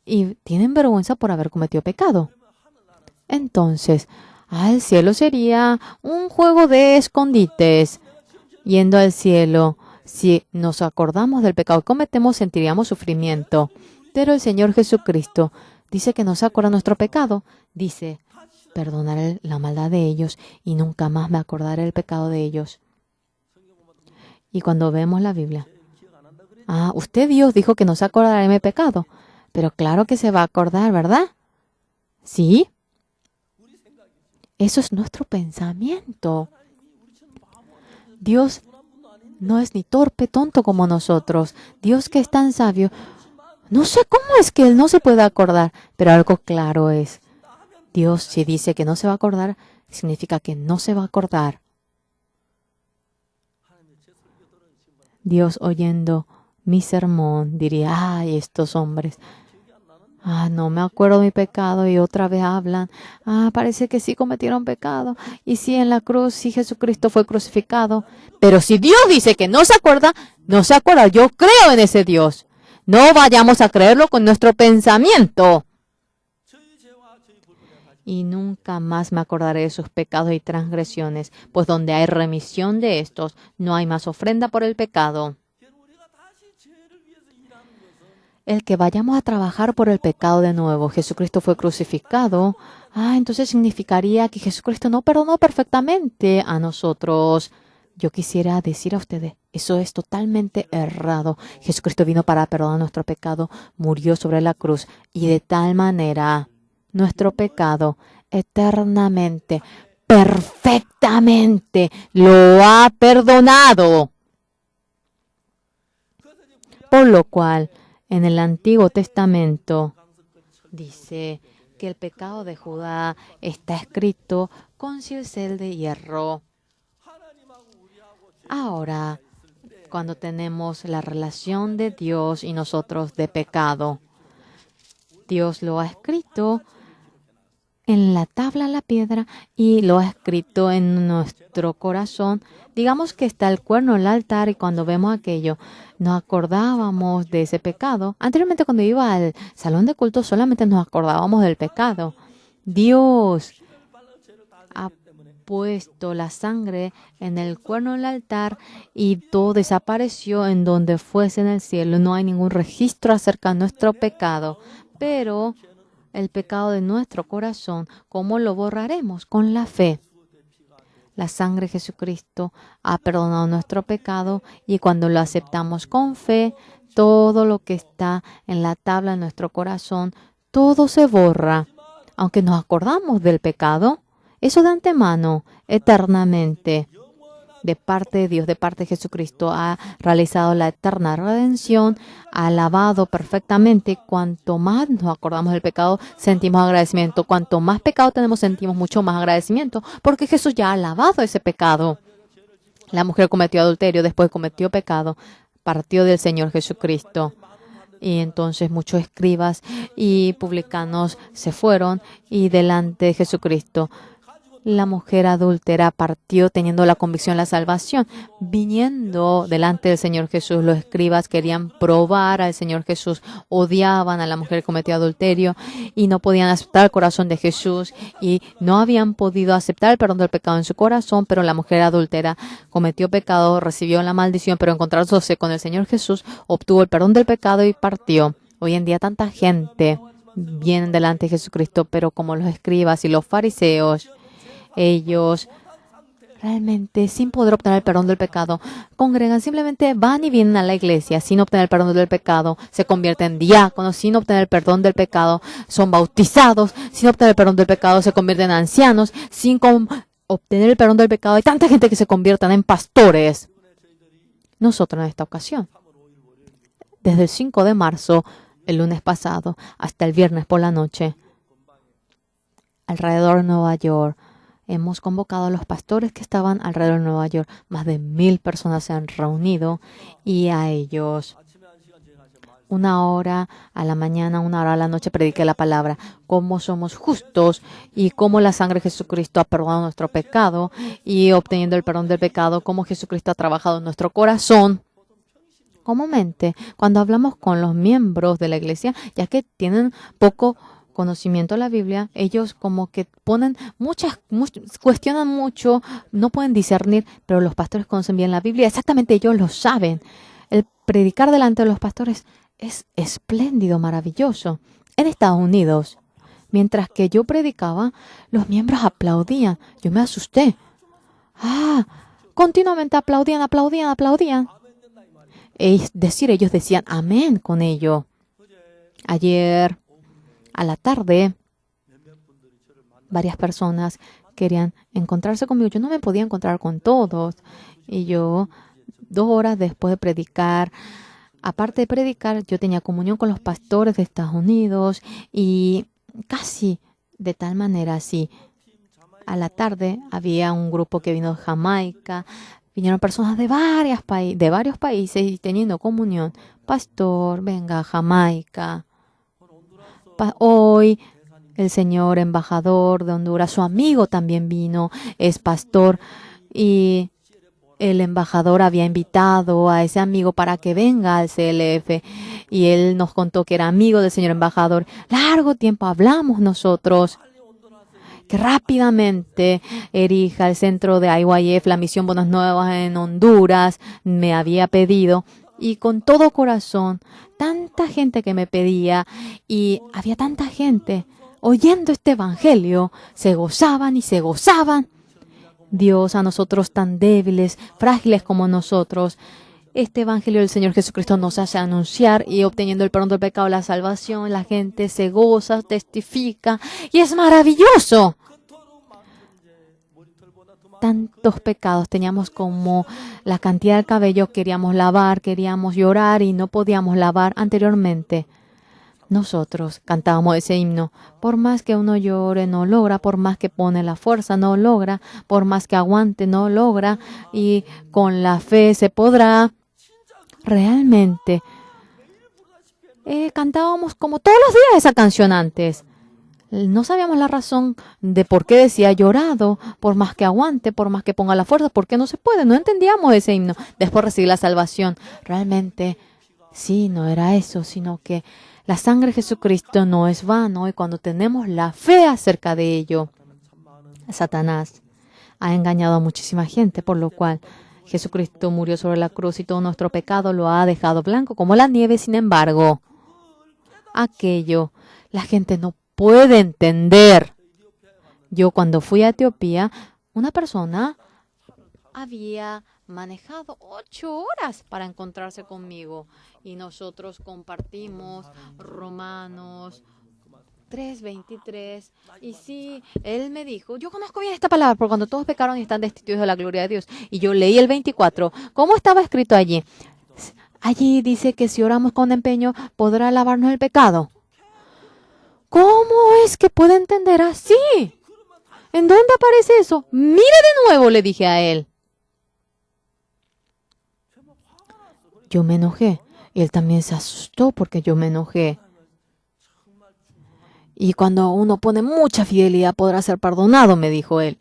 B: Y tienen vergüenza por haber cometido pecado. Entonces, al cielo sería un juego de escondites. Yendo al cielo, si nos acordamos del pecado que cometemos, sentiríamos sufrimiento. Pero el Señor Jesucristo dice que no se acuerda de nuestro pecado. Dice, perdonaré la maldad de ellos y nunca más me acordaré del pecado de ellos. Y cuando vemos la Biblia, usted Dios dijo que no se acordará de mi pecado. Pero claro que se va a acordar, ¿verdad? ¿Sí? Eso es nuestro pensamiento. Dios no es ni torpe, tonto como nosotros. Dios que es tan sabio, no sé cómo es que Él no se puede acordar, pero algo claro es, Dios si dice que no se va a acordar, significa que no se va a acordar. Dios oyendo mi sermón diría, ¡ay, estos hombres! No me acuerdo de mi pecado y otra vez hablan. Parece que sí cometieron pecado. Y sí, en la cruz, sí Jesucristo fue crucificado. Pero si Dios dice que no se acuerda, no se acuerda. Yo creo en ese Dios. No vayamos a creerlo con nuestro pensamiento. Y nunca más me acordaré de sus pecados y transgresiones, pues donde hay remisión de estos, no hay más ofrenda por el pecado. El que vayamos a trabajar por el pecado de nuevo. Jesucristo fue crucificado. Entonces significaría que Jesucristo no perdonó perfectamente a nosotros. Yo quisiera decir a ustedes, eso es totalmente errado. Jesucristo vino para perdonar nuestro pecado, murió sobre la cruz y de tal manera nuestro pecado eternamente, perfectamente lo ha perdonado. Por lo cual, en el Antiguo Testamento dice que el pecado de Judá está escrito con cincel de hierro. Ahora, cuando tenemos la relación de Dios y nosotros de pecado, Dios lo ha escrito en la tabla la piedra y lo ha escrito en nuestro corazón. Digamos que está el cuerno en el altar y cuando vemos aquello, nos acordábamos de ese pecado. Anteriormente cuando iba al salón de culto solamente nos acordábamos del pecado. Dios ha puesto la sangre en el cuerno del altar y todo desapareció en donde fuese en el cielo. No hay ningún registro acerca de nuestro pecado, pero el pecado de nuestro corazón, ¿cómo lo borraremos? Con la fe. La sangre de Jesucristo ha perdonado nuestro pecado y cuando lo aceptamos con fe, todo lo que está en la tabla de nuestro corazón, todo se borra. Aunque nos acordamos del pecado, eso de antemano, eternamente, de parte de Dios, de parte de Jesucristo, ha realizado la eterna redención, ha lavado perfectamente. Cuanto más nos acordamos del pecado, sentimos agradecimiento. Cuanto más pecado tenemos, sentimos mucho más agradecimiento, porque Jesús ya ha lavado ese pecado. La mujer cometió adulterio, después cometió pecado, partió del Señor Jesucristo. Y entonces muchos escribas y publicanos se fueron y delante de Jesucristo. La mujer adúltera partió teniendo la convicción de la salvación. Viniendo delante del Señor Jesús, los escribas querían probar al Señor Jesús. Odiaban a la mujer que cometió adulterio y no podían aceptar el corazón de Jesús y no habían podido aceptar el perdón del pecado en su corazón, pero la mujer adúltera cometió pecado, recibió la maldición, pero encontrándose con el Señor Jesús, obtuvo el perdón del pecado y partió. Hoy en día tanta gente viene delante de Jesucristo, pero como los escribas y los fariseos, ellos realmente, sin poder obtener el perdón del pecado, congregan, simplemente van y vienen a la iglesia sin obtener el perdón del pecado, se convierten en diáconos sin obtener el perdón del pecado, son bautizados sin obtener el perdón del pecado, se convierten en ancianos sin obtener el perdón del pecado. Hay tanta gente que se convierten en pastores. Nosotros en esta ocasión, desde el 5 de marzo, el lunes pasado, hasta el viernes por la noche, alrededor de Nueva York, hemos convocado a los pastores que estaban alrededor de Nueva York. Más de 1,000 personas se han reunido y a ellos 1 hora a la mañana, 1 hora a la noche prediqué la palabra. Cómo somos justos y cómo la sangre de Jesucristo ha perdonado nuestro pecado y obteniendo el perdón del pecado, cómo Jesucristo ha trabajado en nuestro corazón. Comúnmente, cuando hablamos con los miembros de la iglesia, ya que tienen poco conocimiento de la Biblia, ellos como que ponen cuestionan mucho, no pueden discernir, pero los pastores conocen bien la Biblia, exactamente ellos lo saben. El predicar delante de los pastores es espléndido, maravilloso. En Estados Unidos, mientras que yo predicaba, los miembros aplaudían. Yo me asusté. Continuamente aplaudían. Es decir, ellos decían amén con ello. Ayer a la tarde, varias personas querían encontrarse conmigo. Yo no me podía encontrar con todos. Y yo, 2 horas después de predicar, aparte de predicar, yo tenía comunión con los pastores de Estados Unidos y casi de tal manera así. A la tarde había un grupo que vino de Jamaica. Vinieron personas de varios países y teniendo comunión. Pastor, venga a Jamaica. Hoy el señor embajador de Honduras, su amigo también vino, es pastor, y el embajador había invitado a ese amigo para que venga al CLF y él nos contó que era amigo del señor embajador. Largo tiempo hablamos nosotros que rápidamente erija el centro de IYF, la misión Buenas Nuevas en Honduras, me había pedido. Y con todo corazón, tanta gente que me pedía y había tanta gente oyendo este evangelio, se gozaban y se gozaban. Dios, a nosotros tan débiles, frágiles como nosotros, este evangelio del Señor Jesucristo nos hace anunciar y obteniendo el perdón del pecado, la salvación, la gente se goza, testifica y es maravilloso. Tantos pecados teníamos como la cantidad de cabello, queríamos lavar, queríamos llorar y no podíamos lavar anteriormente. Nosotros cantábamos ese himno. Por más que uno llore, no logra. Por más que pone la fuerza, no logra. Por más que aguante, no logra. Y con la fe se podrá. Realmente. Cantábamos como todos los días esa canción antes. No sabíamos la razón de por qué decía llorado, por más que aguante, por más que ponga la fuerza, por qué no se puede. No entendíamos ese himno. Después recibí la salvación. Realmente, sí, no era eso, sino que la sangre de Jesucristo no es vano y cuando tenemos la fe acerca de ello, Satanás ha engañado a muchísima gente, por lo cual Jesucristo murió sobre la cruz y todo nuestro pecado lo ha dejado blanco como la nieve. Sin embargo, aquello la gente no puede entender. Yo cuando fui a Etiopía, una persona había manejado 8 horas para encontrarse conmigo y nosotros compartimos Romanos 3:23 y sí, él me dijo, yo conozco bien esta palabra, porque cuando todos pecaron y están destituidos de la gloria de Dios. Y yo leí el 24. ¿Cómo estaba escrito allí? Allí dice que si oramos con empeño, podrá lavarnos el pecado. ¿Cómo es que puede entender así? ¿En dónde aparece eso? Mire de nuevo, le dije a él. Yo me enojé. Y él también se asustó porque yo me enojé. Y cuando uno pone mucha fidelidad podrá ser perdonado, me dijo él.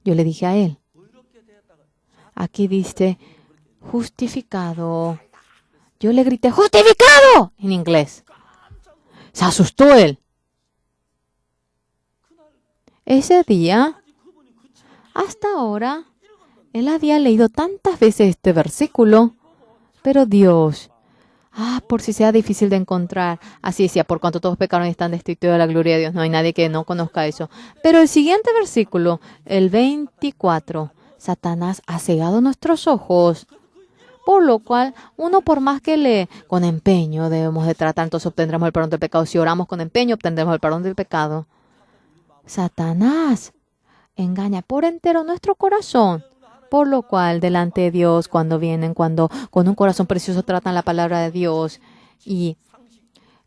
B: Yo le dije a él, aquí dice justificado. Yo le grité, ¡justificado! En inglés. Se asustó él. Ese día, hasta ahora, él había leído tantas veces este versículo, pero Dios, por si sea difícil de encontrar, así decía, por cuanto todos pecaron y están destituidos de la gloria de Dios, no hay nadie que no conozca eso. Pero el siguiente versículo, el 24, Satanás ha cegado nuestros ojos, por lo cual, uno por más que lee, con empeño debemos de tratar, entonces obtendremos el perdón del pecado. Si oramos con empeño, obtendremos el perdón del pecado. Satanás engaña por entero nuestro corazón, por lo cual delante de Dios cuando vienen, cuando con un corazón precioso tratan la palabra de Dios y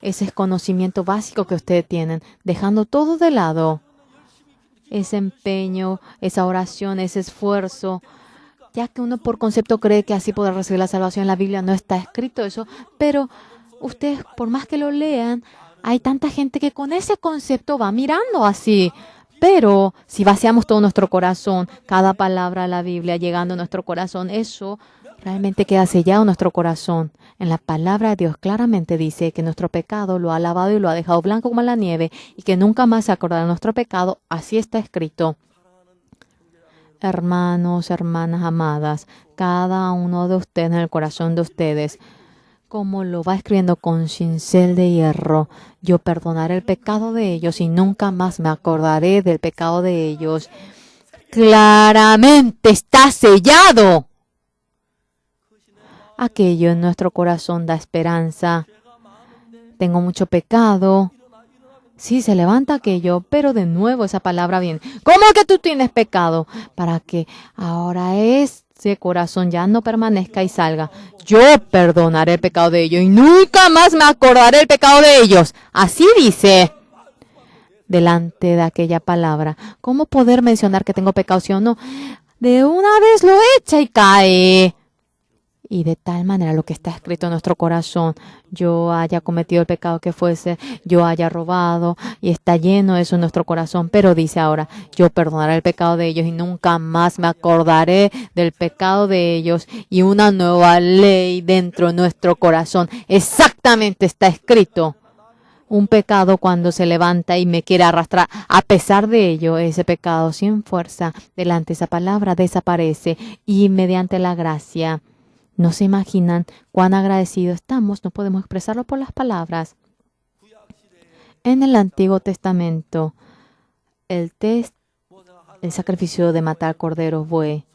B: ese conocimiento básico que ustedes tienen, dejando todo de lado, ese empeño, esa oración, ese esfuerzo, ya que uno por concepto cree que así podrá recibir la salvación. En la Biblia no está escrito eso, pero ustedes por más que lo lean, hay tanta gente que con ese concepto va mirando así. Pero si vaciamos todo nuestro corazón, cada palabra de la Biblia llegando a nuestro corazón, eso realmente queda sellado en nuestro corazón. En la palabra de Dios claramente dice que nuestro pecado lo ha lavado y lo ha dejado blanco como la nieve y que nunca más se acordará de nuestro pecado. Así está escrito. Hermanos, hermanas amadas, cada uno de ustedes en el corazón de ustedes, como lo va escribiendo con cincel de hierro, yo perdonaré el pecado de ellos y nunca más me acordaré del pecado de ellos. Claramente está sellado. Aquello en nuestro corazón da esperanza. Tengo mucho pecado. Sí, se levanta aquello, pero de nuevo esa palabra viene. ¿Cómo que tú tienes pecado? Para que ahora ese corazón ya no permanezca y salga. Yo perdonaré el pecado de ellos y nunca más me acordaré el pecado de ellos. Así dice. Delante de aquella palabra. ¿Cómo poder mencionar que tengo pecado, sí o no? De una vez lo echa y cae. Y de tal manera lo que está escrito en nuestro corazón, yo haya cometido el pecado que fuese, yo haya robado, y está lleno eso en nuestro corazón. Pero dice ahora, yo perdonaré el pecado de ellos y nunca más me acordaré del pecado de ellos. Y una nueva ley dentro de nuestro corazón. Exactamente está escrito. Un pecado cuando se levanta y me quiere arrastrar, a pesar de ello, ese pecado sin fuerza, delante de esa palabra desaparece y mediante la gracia. No se imaginan cuán agradecidos estamos, no podemos expresarlo por las palabras. En el Antiguo Testamento, el sacrificio de matar corderos buey,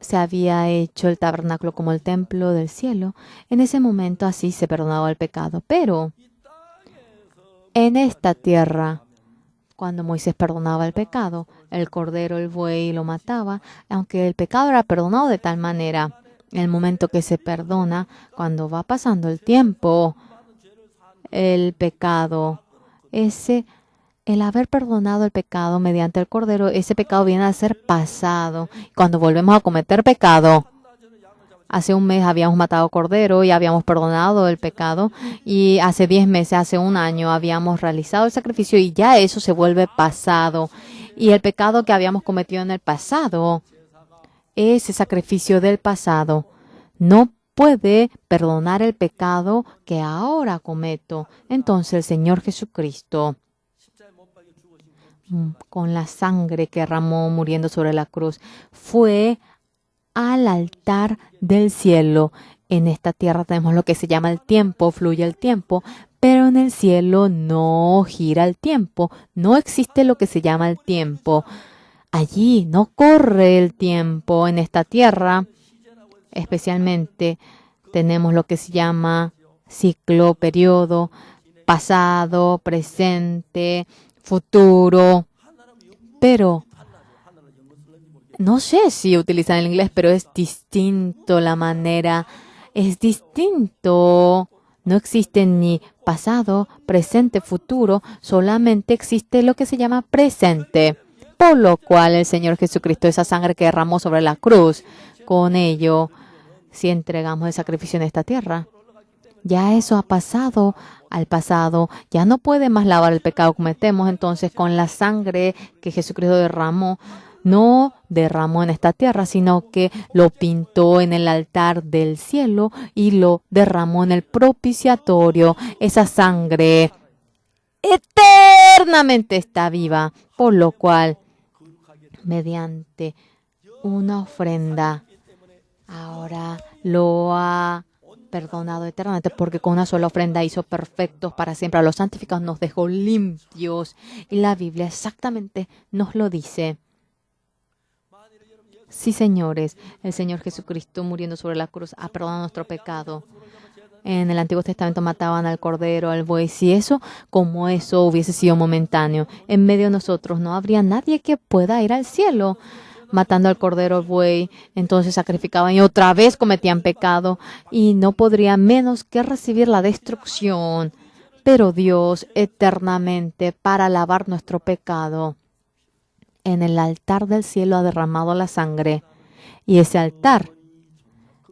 B: se había hecho el tabernáculo como el templo del cielo. En ese momento así se perdonaba el pecado. Pero en esta tierra, cuando Moisés perdonaba el pecado, el cordero, el buey lo mataba, aunque el pecado era perdonado de tal manera. En el momento que se perdona, cuando va pasando el tiempo, el pecado, el haber perdonado el pecado mediante el cordero, ese pecado viene a ser pasado. Cuando volvemos a cometer pecado, hace un mes habíamos matado cordero y habíamos perdonado el pecado. Y hace 10 meses, hace un año, habíamos realizado el sacrificio y ya eso se vuelve pasado. Y el pecado que habíamos cometido en el pasado, ese sacrificio del pasado, no puede perdonar el pecado que ahora cometo. Entonces el Señor Jesucristo, con la sangre que derramó muriendo sobre la cruz, fue al altar del cielo. En esta tierra tenemos lo que se llama el tiempo, fluye el tiempo, pero en el cielo no gira el tiempo, no existe lo que se llama el tiempo. Allí no corre el tiempo. En esta tierra, especialmente, tenemos lo que se llama ciclo, periodo, pasado, presente, futuro. Pero no sé si utilizan el inglés, pero es distinto la manera. Es distinto. No existe ni pasado, presente, futuro. Solamente existe lo que se llama presente. Por lo cual el Señor Jesucristo, esa sangre que derramó sobre la cruz, con ello, si entregamos el sacrificio en esta tierra, ya eso ha pasado al pasado. Ya no puede más lavar el pecado que cometemos. Entonces, con la sangre que Jesucristo derramó, no derramó en esta tierra, sino que lo pintó en el altar del cielo y lo derramó en el propiciatorio. Esa sangre eternamente está viva, por lo cual, mediante una ofrenda, ahora lo ha perdonado eternamente, porque con una sola ofrenda hizo perfectos para siempre. A los santificados nos dejó limpios. Y la Biblia exactamente nos lo dice. Sí, señores, el Señor Jesucristo muriendo sobre la cruz ha perdonado nuestro pecado. En el Antiguo Testamento mataban al cordero, al buey. Si eso, como eso hubiese sido momentáneo, en medio de nosotros no habría nadie que pueda ir al cielo. Matando al cordero, al buey, entonces sacrificaban y otra vez cometían pecado y no podrían menos que recibir la destrucción. Pero Dios eternamente, para lavar nuestro pecado, en el altar del cielo ha derramado la sangre, y ese altar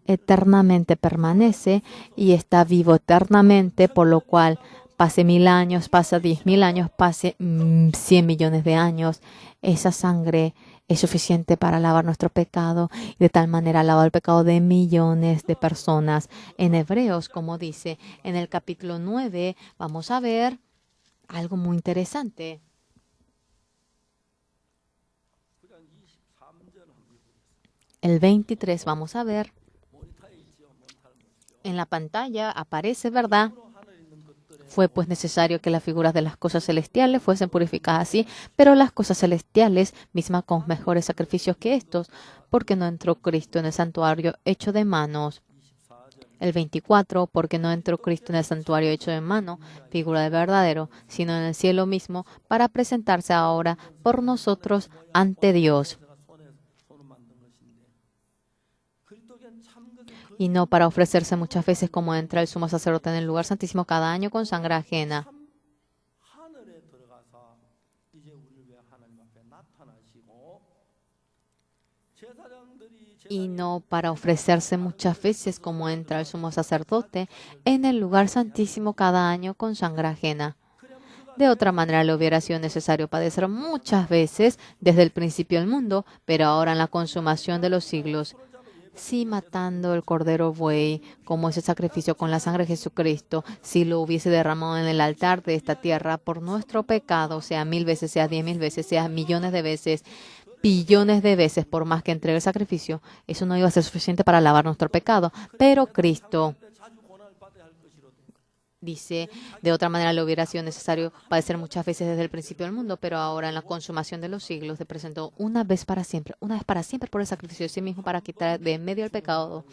B: eternamente permanece y está vivo eternamente, por lo cual pase 1000 años, pase 10.000 años, pase 100 millones de años, esa sangre es suficiente para lavar nuestro pecado, y de tal manera ha lavado el pecado de millones de personas. En Hebreos, como dice en el capítulo 9, vamos a ver algo muy interesante. El 23 vamos a ver. En la pantalla aparece, ¿verdad? Fue pues necesario que las figuras de las cosas celestiales fuesen purificadas así, pero las cosas celestiales mismas con mejores sacrificios que estos, porque no entró Cristo en el santuario hecho de manos. El 24, porque no entró Cristo en el santuario hecho de mano, figura del verdadero, sino en el cielo mismo, para presentarse ahora por nosotros ante Dios. Y no para ofrecerse muchas veces como entra el sumo sacerdote en el lugar santísimo cada año con sangre ajena. Y no para ofrecerse muchas veces como entra el sumo sacerdote en el lugar santísimo cada año con sangre ajena. De otra manera le hubiera sido necesario padecer muchas veces desde el principio del mundo, pero ahora en la consumación de los siglos. Si matando el cordero buey, como ese sacrificio con la sangre de Jesucristo, si lo hubiese derramado en el altar de esta tierra por nuestro pecado, sea 1000 veces, sea 10.000 veces, sea millones de veces, billones de veces, por más que entregue el sacrificio, eso no iba a ser suficiente para lavar nuestro pecado. Pero Cristo dice, de otra manera le hubiera sido necesario padecer muchas veces desde el principio del mundo, pero ahora en la consumación de los siglos se presentó una vez para siempre por el sacrificio de sí mismo para quitar de en medio el pecado,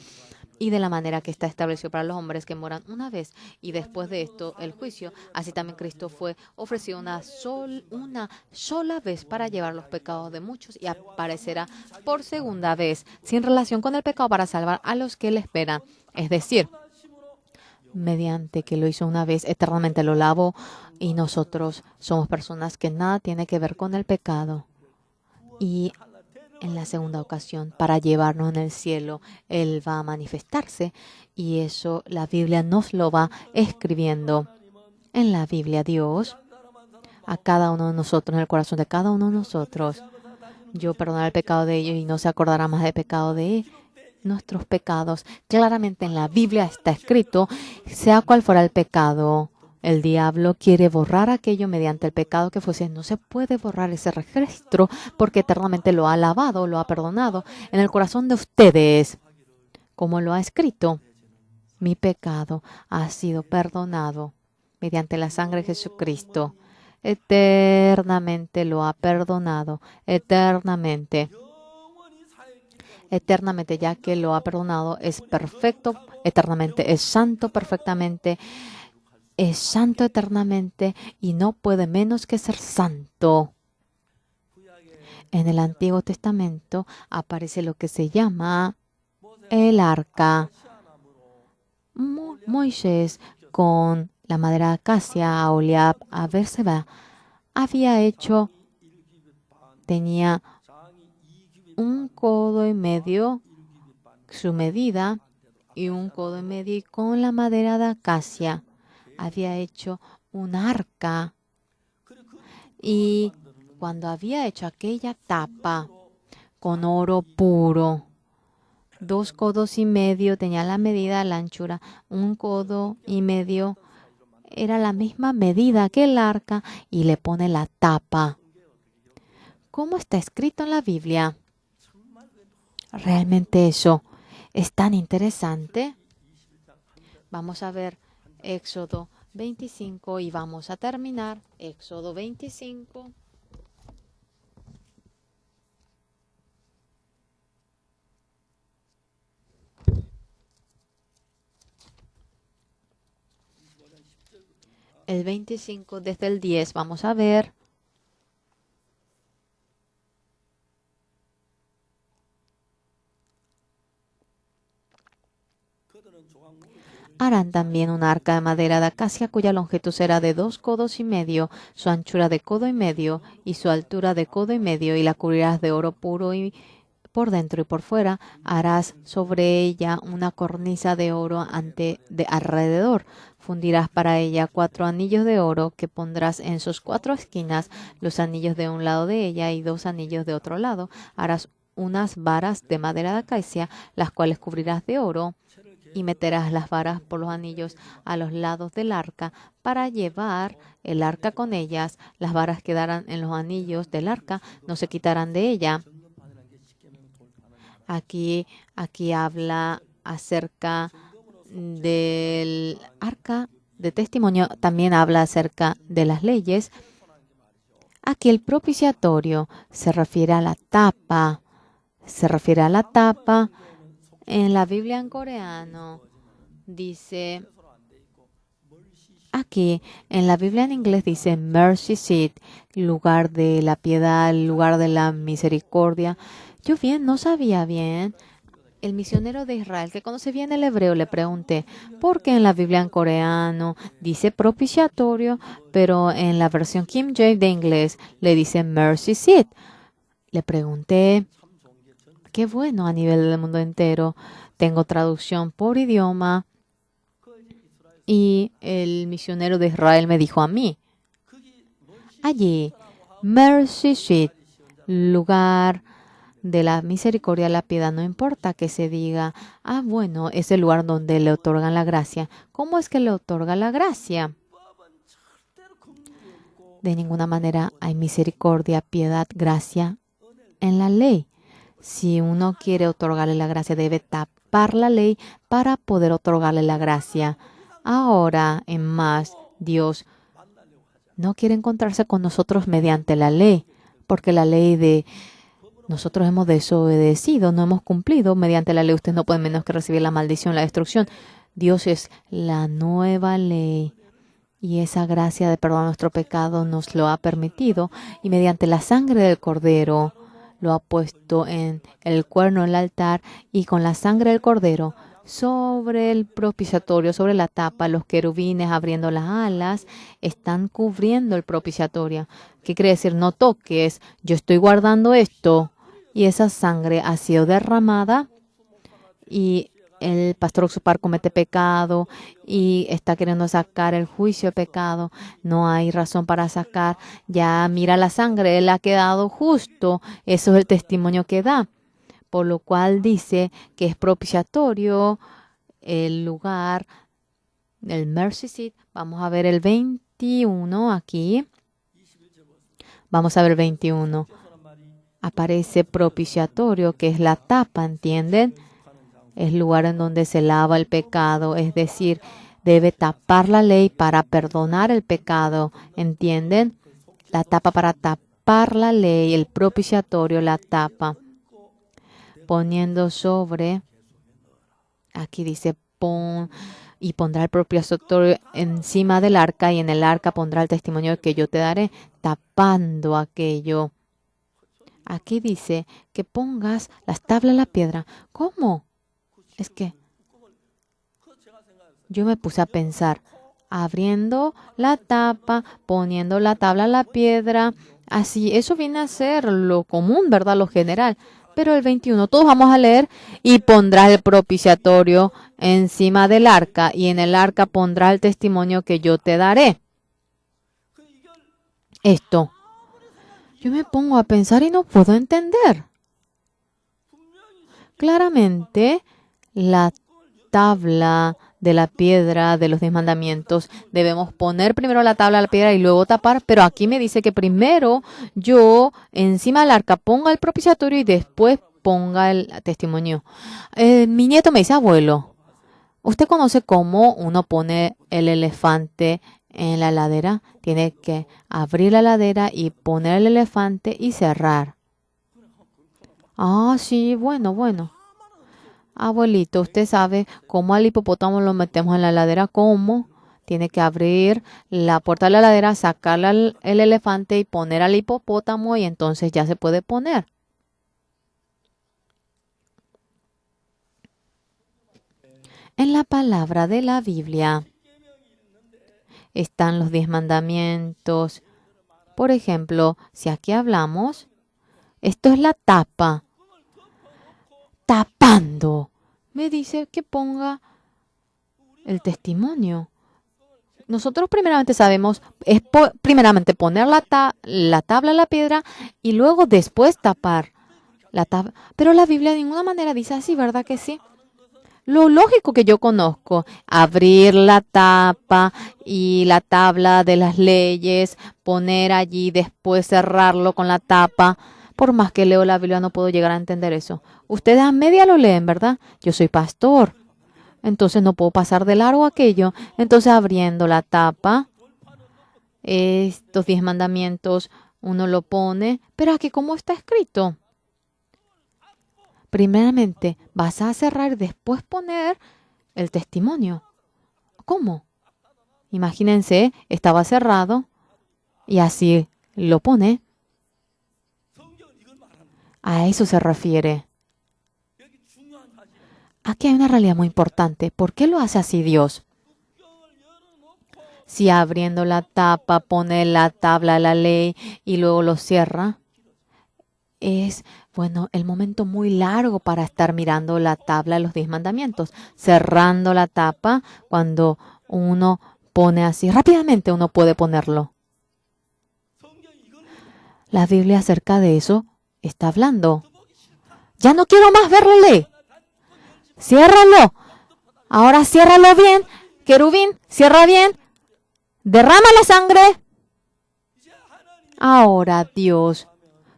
B: y de la manera que está establecido para los hombres que moran una vez y después de esto el juicio, así también Cristo fue ofrecido una sola vez para llevar los pecados de muchos y aparecerá por segunda vez sin relación con el pecado para salvar a los que le esperan, es decir, mediante que lo hizo una vez, eternamente lo lavó, y nosotros somos personas que nada tiene que ver con el pecado. Y en la segunda ocasión para llevarnos en el cielo. Él va a manifestarse y eso la Biblia nos lo va escribiendo. En la Biblia Dios, a cada uno de nosotros, en el corazón de cada uno de nosotros, yo perdonaré el pecado de ellos y no se acordará más del pecado de nuestros pecados. Claramente en la Biblia está escrito, sea cual fuera el pecado, el diablo quiere borrar aquello mediante el pecado que fuese. No se puede borrar ese registro porque eternamente lo ha lavado, lo ha perdonado en el corazón de ustedes. Como lo ha escrito, mi pecado ha sido perdonado mediante la sangre de Jesucristo. Eternamente lo ha perdonado, eternamente. Eternamente, ya que lo ha perdonado, es perfecto eternamente, es santo perfectamente, es santo eternamente y no puede menos que ser santo. En el Antiguo Testamento aparece lo que se llama el arca. Moisés, con la madera de acacia, a Oliab, a Berseba, tenía 1,5 codos, su medida, y 1,5 codos, y con la madera de acacia había hecho un arca. Y cuando había hecho aquella tapa con oro puro, 2,5 codos tenía la medida, la anchura, 1,5 codos era la misma medida que el arca, y le pone la tapa. ¿Cómo está escrito en la Biblia? Realmente eso es tan interesante. Vamos a ver Éxodo 25 y vamos a terminar. Éxodo 25. El 25 desde el 10, vamos a ver. Harán también un arca de madera de acacia cuya longitud será de 2,5 codos, su anchura de 1,5 codos y su altura de 1,5 codos, y la cubrirás de oro puro y por dentro y por fuera. Harás sobre ella una cornisa de oro de alrededor. Fundirás para ella 4 anillos de oro que pondrás en sus 4 esquinas, los anillos de un lado de ella y 2 anillos de otro lado. Harás unas varas de madera de acacia, las cuales cubrirás de oro, y meterás las varas por los anillos a los lados del arca para llevar el arca con ellas. Las varas quedarán en los anillos del arca, no se quitarán de ella. Aquí habla acerca del arca de testimonio, también habla acerca de las leyes. Aquí el propiciatorio se refiere a la tapa. En la Biblia en coreano dice, aquí en la Biblia en inglés dice mercy seat, lugar de la piedad, lugar de la misericordia. Yo no sabía bien. El misionero de Israel que conoce bien el hebreo le pregunté, ¿por qué en la Biblia en coreano dice propiciatorio, pero en la versión King James de inglés le dice mercy seat? Le pregunté. Qué bueno, a nivel del mundo entero tengo traducción por idioma. Y el misionero de Israel me dijo a mí, allí, mercy seat, lugar de la misericordia, la piedad, no importa que se diga, bueno, es el lugar donde le otorgan la gracia. ¿Cómo es que le otorga la gracia? De ninguna manera hay misericordia, piedad, gracia en la ley. Si uno quiere otorgarle la gracia, debe tapar la ley para poder otorgarle la gracia. Ahora, en más, Dios no quiere encontrarse con nosotros mediante la ley, porque la ley de nosotros hemos desobedecido, no hemos cumplido. Mediante la ley ustedes no pueden menos que recibir la maldición, la destrucción. Dios es la nueva ley. Y esa gracia de perdonar nuestro pecado nos lo ha permitido. Y mediante la sangre del Cordero lo ha puesto en el cuerno del altar, y con la sangre del Cordero sobre el propiciatorio, sobre la tapa, los querubines abriendo las alas están cubriendo el propiciatorio. ¿Qué quiere decir? No toques, yo estoy guardando esto. y esa sangre ha sido derramada y el pastor Oxupar comete pecado y está queriendo sacar el juicio de pecado. No hay razón para sacar. Ya mira la sangre, él ha quedado justo. Eso es el testimonio que da. Por lo cual dice que es propiciatorio el lugar, el mercy seat. Vamos a ver el 21 aquí. Vamos a ver el 21. Aparece propiciatorio, que es la tapa, ¿entienden? Es el lugar en donde se lava el pecado, es decir, debe tapar la ley para perdonar el pecado, ¿entienden? La tapa para tapar la ley, el propiciatorio, la tapa. Poniendo sobre, aquí dice, y pondrá el propiciatorio encima del arca, y en el arca pondrá el testimonio que yo te daré, tapando aquello. Aquí dice que pongas las tablas en la piedra. ¿Cómo? Es que yo me puse a pensar, abriendo la tapa, poniendo la tabla en la piedra, así, eso viene a ser lo común, ¿verdad? Lo general. Pero el 21, todos vamos a leer, y pondrás el propiciatorio encima del arca, y en el arca pondrás el testimonio que yo te daré. Esto, yo me pongo a pensar y no puedo entender. Claramente, la tabla de la piedra de los 10 mandamientos, debemos poner primero la tabla de la piedra y luego tapar, pero aquí me dice que primero yo encima del arca ponga el propiciatorio y después ponga el testimonio. Mi nieto me dice, abuelo, ¿usted conoce cómo uno pone el elefante en la heladera? Tiene que abrir la heladera y poner el elefante y cerrar. Ah, sí, bueno. Abuelito, ¿usted sabe cómo al hipopótamo lo metemos en la heladera? ¿Cómo? Tiene que abrir la puerta de la heladera, sacar el elefante y poner al hipopótamo, y entonces ya se puede poner. En la palabra de la Biblia están los 10 mandamientos. Por ejemplo, si aquí hablamos, esto es la tapa. Tapando. Me dice que ponga el testimonio. Nosotros primeramente sabemos, es primeramente poner la tabla en la piedra y luego después tapar la tabla. Pero la Biblia de ninguna manera dice así, ¿verdad que sí? Lo lógico que yo conozco, abrir la tapa y la tabla de las leyes, poner allí, después cerrarlo con la tapa. Por más que leo la Biblia, no puedo llegar a entender eso. Ustedes a media lo leen, ¿verdad? Yo soy pastor. Entonces no puedo pasar de largo aquello. Entonces abriendo la tapa, estos 10 mandamientos, uno lo pone. Pero aquí, ¿cómo está escrito? Primeramente vas a cerrar y después poner el testimonio. ¿Cómo? Imagínense, estaba cerrado y así lo pone. A eso se refiere. Aquí hay una realidad muy importante. ¿Por qué lo hace así Dios? Si abriendo la tapa pone la tabla de la ley y luego lo cierra, es, bueno, el momento muy largo para estar mirando la tabla de los 10 mandamientos. Cerrando la tapa, cuando uno pone así, rápidamente uno puede ponerlo. La Biblia acerca de eso está hablando. Ya no quiero más ver la ley. Ciérralo. Ahora ciérralo bien. Querubín, cierra bien. Derrama la sangre. Ahora, Dios,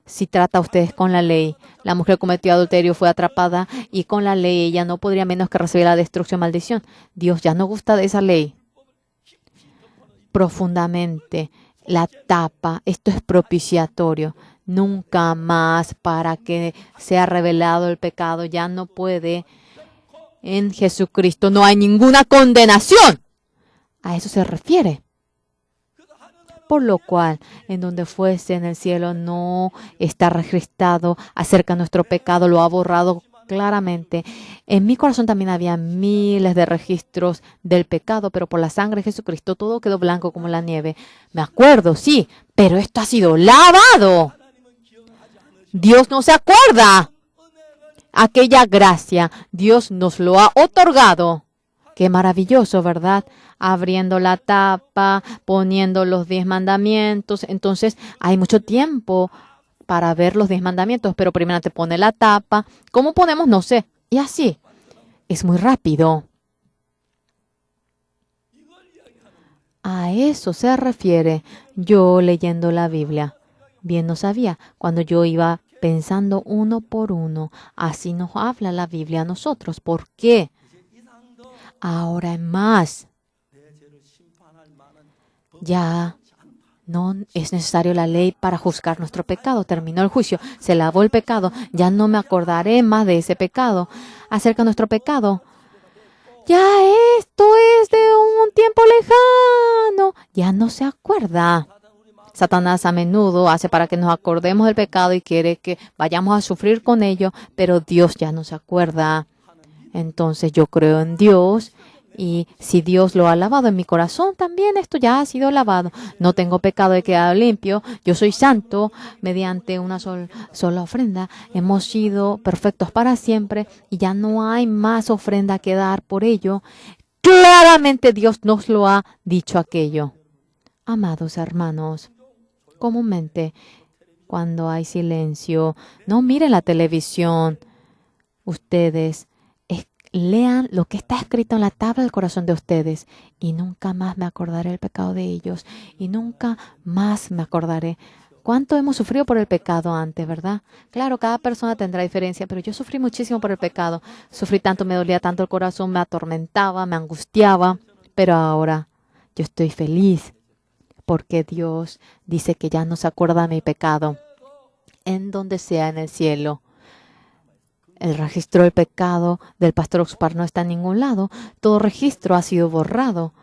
B: si trata a ustedes con la ley, la mujer cometió adulterio, fue atrapada y con la ley ella no podría menos que recibir la destrucción, maldición. Dios ya no gusta de esa ley. Profundamente, la tapa, esto es propiciatorio. Nunca más para que sea revelado el pecado, ya no puede. En Jesucristo no hay ninguna condenación. A eso se refiere. Por lo cual, en donde fuese en el cielo no está registrado acerca de nuestro pecado, lo ha borrado claramente. En mi corazón también había miles de registros del pecado, pero por la sangre de Jesucristo todo quedó blanco como la nieve. Me acuerdo, sí, pero esto ha sido lavado. Dios no se acuerda. Aquella gracia, Dios nos lo ha otorgado. Qué maravilloso, ¿verdad? Abriendo la tapa, poniendo los 10 mandamientos. Entonces, hay mucho tiempo para ver los 10 mandamientos, pero primero te pone la tapa. ¿Cómo ponemos? No sé. Y así. Es muy rápido. A eso se refiere yo leyendo la Biblia. Bien no sabía cuando yo iba pensando uno por uno. Así nos habla la Biblia a nosotros. ¿Por qué? Ahora en más. Ya no es necesario la ley para juzgar nuestro pecado. Terminó el juicio. Se lavó el pecado. Ya no me acordaré más de ese pecado. Acerca de nuestro pecado. Ya esto es de un tiempo lejano. Ya no se acuerda. Satanás a menudo hace para que nos acordemos del pecado y quiere que vayamos a sufrir con ello, pero Dios ya no se acuerda. Entonces yo creo en Dios y si Dios lo ha lavado en mi corazón, también esto ya ha sido lavado. No tengo pecado, he quedado limpio. Yo soy santo mediante una sola ofrenda. Hemos sido perfectos para siempre y ya no hay más ofrenda que dar por ello. Claramente Dios nos lo ha dicho aquello. Amados hermanos, comúnmente cuando hay silencio, no miren la televisión. Ustedes lean lo que está escrito en la tabla del corazón de ustedes y nunca más me acordaré el pecado de ellos y nunca más me acordaré. ¿Cuánto hemos sufrido por el pecado antes, verdad? Claro, cada persona tendrá diferencia, pero yo sufrí muchísimo por el pecado. Sufrí tanto, me dolía tanto el corazón, me atormentaba, me angustiaba, pero ahora yo estoy feliz porque Dios dice que ya no se acuerda de mi pecado en donde sea en el cielo. El registro del pecado del pastor Oxpar no está en ningún lado. Todo registro ha sido borrado.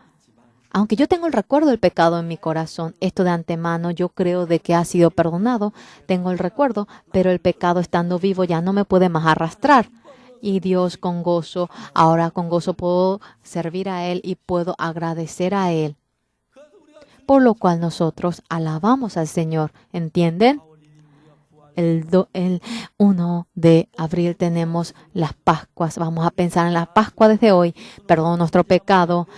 B: Aunque yo tengo el recuerdo del pecado en mi corazón, esto de antemano yo creo de que ha sido perdonado. Tengo el recuerdo, pero el pecado estando vivo ya no me puede más arrastrar. Y Dios con gozo, ahora con gozo puedo servir a Él y puedo agradecer a Él. Por lo cual nosotros alabamos al Señor. ¿Entienden? El 1 de abril tenemos las Pascuas. Vamos a pensar en la Pascua desde hoy. Perdón nuestro pecado.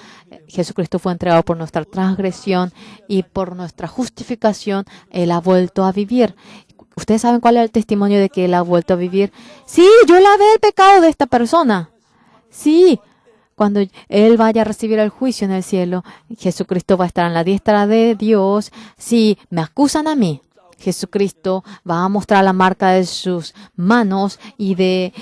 B: Jesucristo fue entregado por nuestra transgresión y por nuestra justificación. Él ha vuelto a vivir. ¿Ustedes saben cuál es el testimonio de que Él ha vuelto a vivir? Sí, yo lavé el pecado de esta persona. Sí. Cuando Él vaya a recibir el juicio en el cielo, Jesucristo va a estar en la diestra de Dios. Si me acusan a mí, Jesucristo va a mostrar la marca de sus manos y de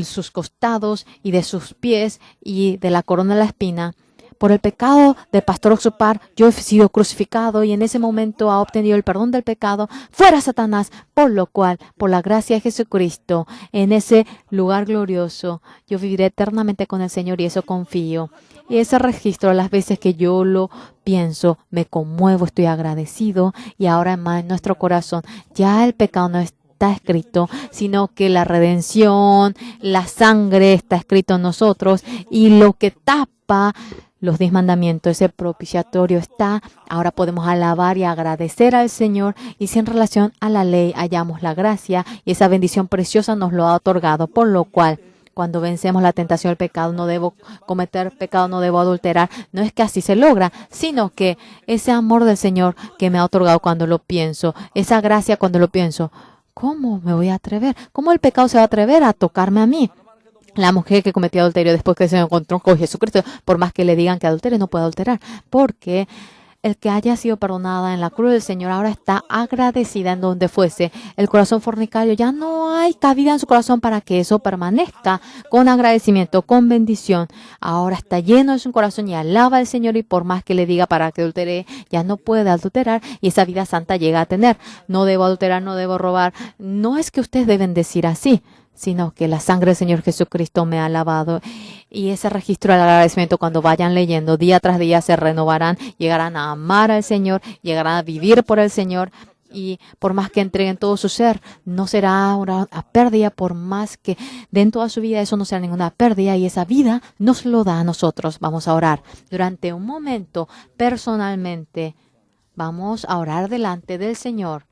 B: sus costados y de sus pies y de la corona de la espina. Por el pecado del pastor Oxupar, yo he sido crucificado y en ese momento ha obtenido el perdón del pecado. Fuera Satanás, por lo cual, por la gracia de Jesucristo, en ese lugar glorioso, yo viviré eternamente con el Señor y eso confío. Y ese registro, las veces que yo lo pienso, me conmuevo, estoy agradecido y ahora más en nuestro corazón, ya el pecado no está escrito, sino que la redención, la sangre está escrito en nosotros y lo que tapa los 10 mandamientos, ese propiciatorio está. Ahora podemos alabar y agradecer al Señor y si en relación a la ley hallamos la gracia y esa bendición preciosa nos lo ha otorgado, por lo cual cuando vencemos la tentación del pecado, no debo cometer pecado, no debo adulterar. No es que así se logra, sino que ese amor del Señor que me ha otorgado cuando lo pienso, esa gracia cuando lo pienso, ¿cómo me voy a atrever? ¿Cómo el pecado se va a atrever a tocarme a mí? La mujer que cometió adulterio después que se encontró con Jesucristo, por más que le digan que adultere, no puede adulterar, porque el que haya sido perdonada en la cruz del Señor ahora está agradecida en donde fuese. El corazón fornicario ya no hay cabida en su corazón para que eso permanezca con agradecimiento, con bendición. Ahora está lleno de su corazón y alaba al Señor y por más que le diga para que adultere, ya no puede adulterar y esa vida santa llega a tener. No debo adulterar, no debo robar. No es que ustedes deben decir así, sino que la sangre del Señor Jesucristo me ha lavado. Y ese registro del agradecimiento, cuando vayan leyendo día tras día, se renovarán, llegarán a amar al Señor, llegarán a vivir por el Señor. Y por más que entreguen todo su ser, no será una pérdida, por más que den toda su vida, eso no será ninguna pérdida y esa vida nos lo da a nosotros. Vamos a orar. Durante un momento, personalmente, vamos a orar delante del Señor.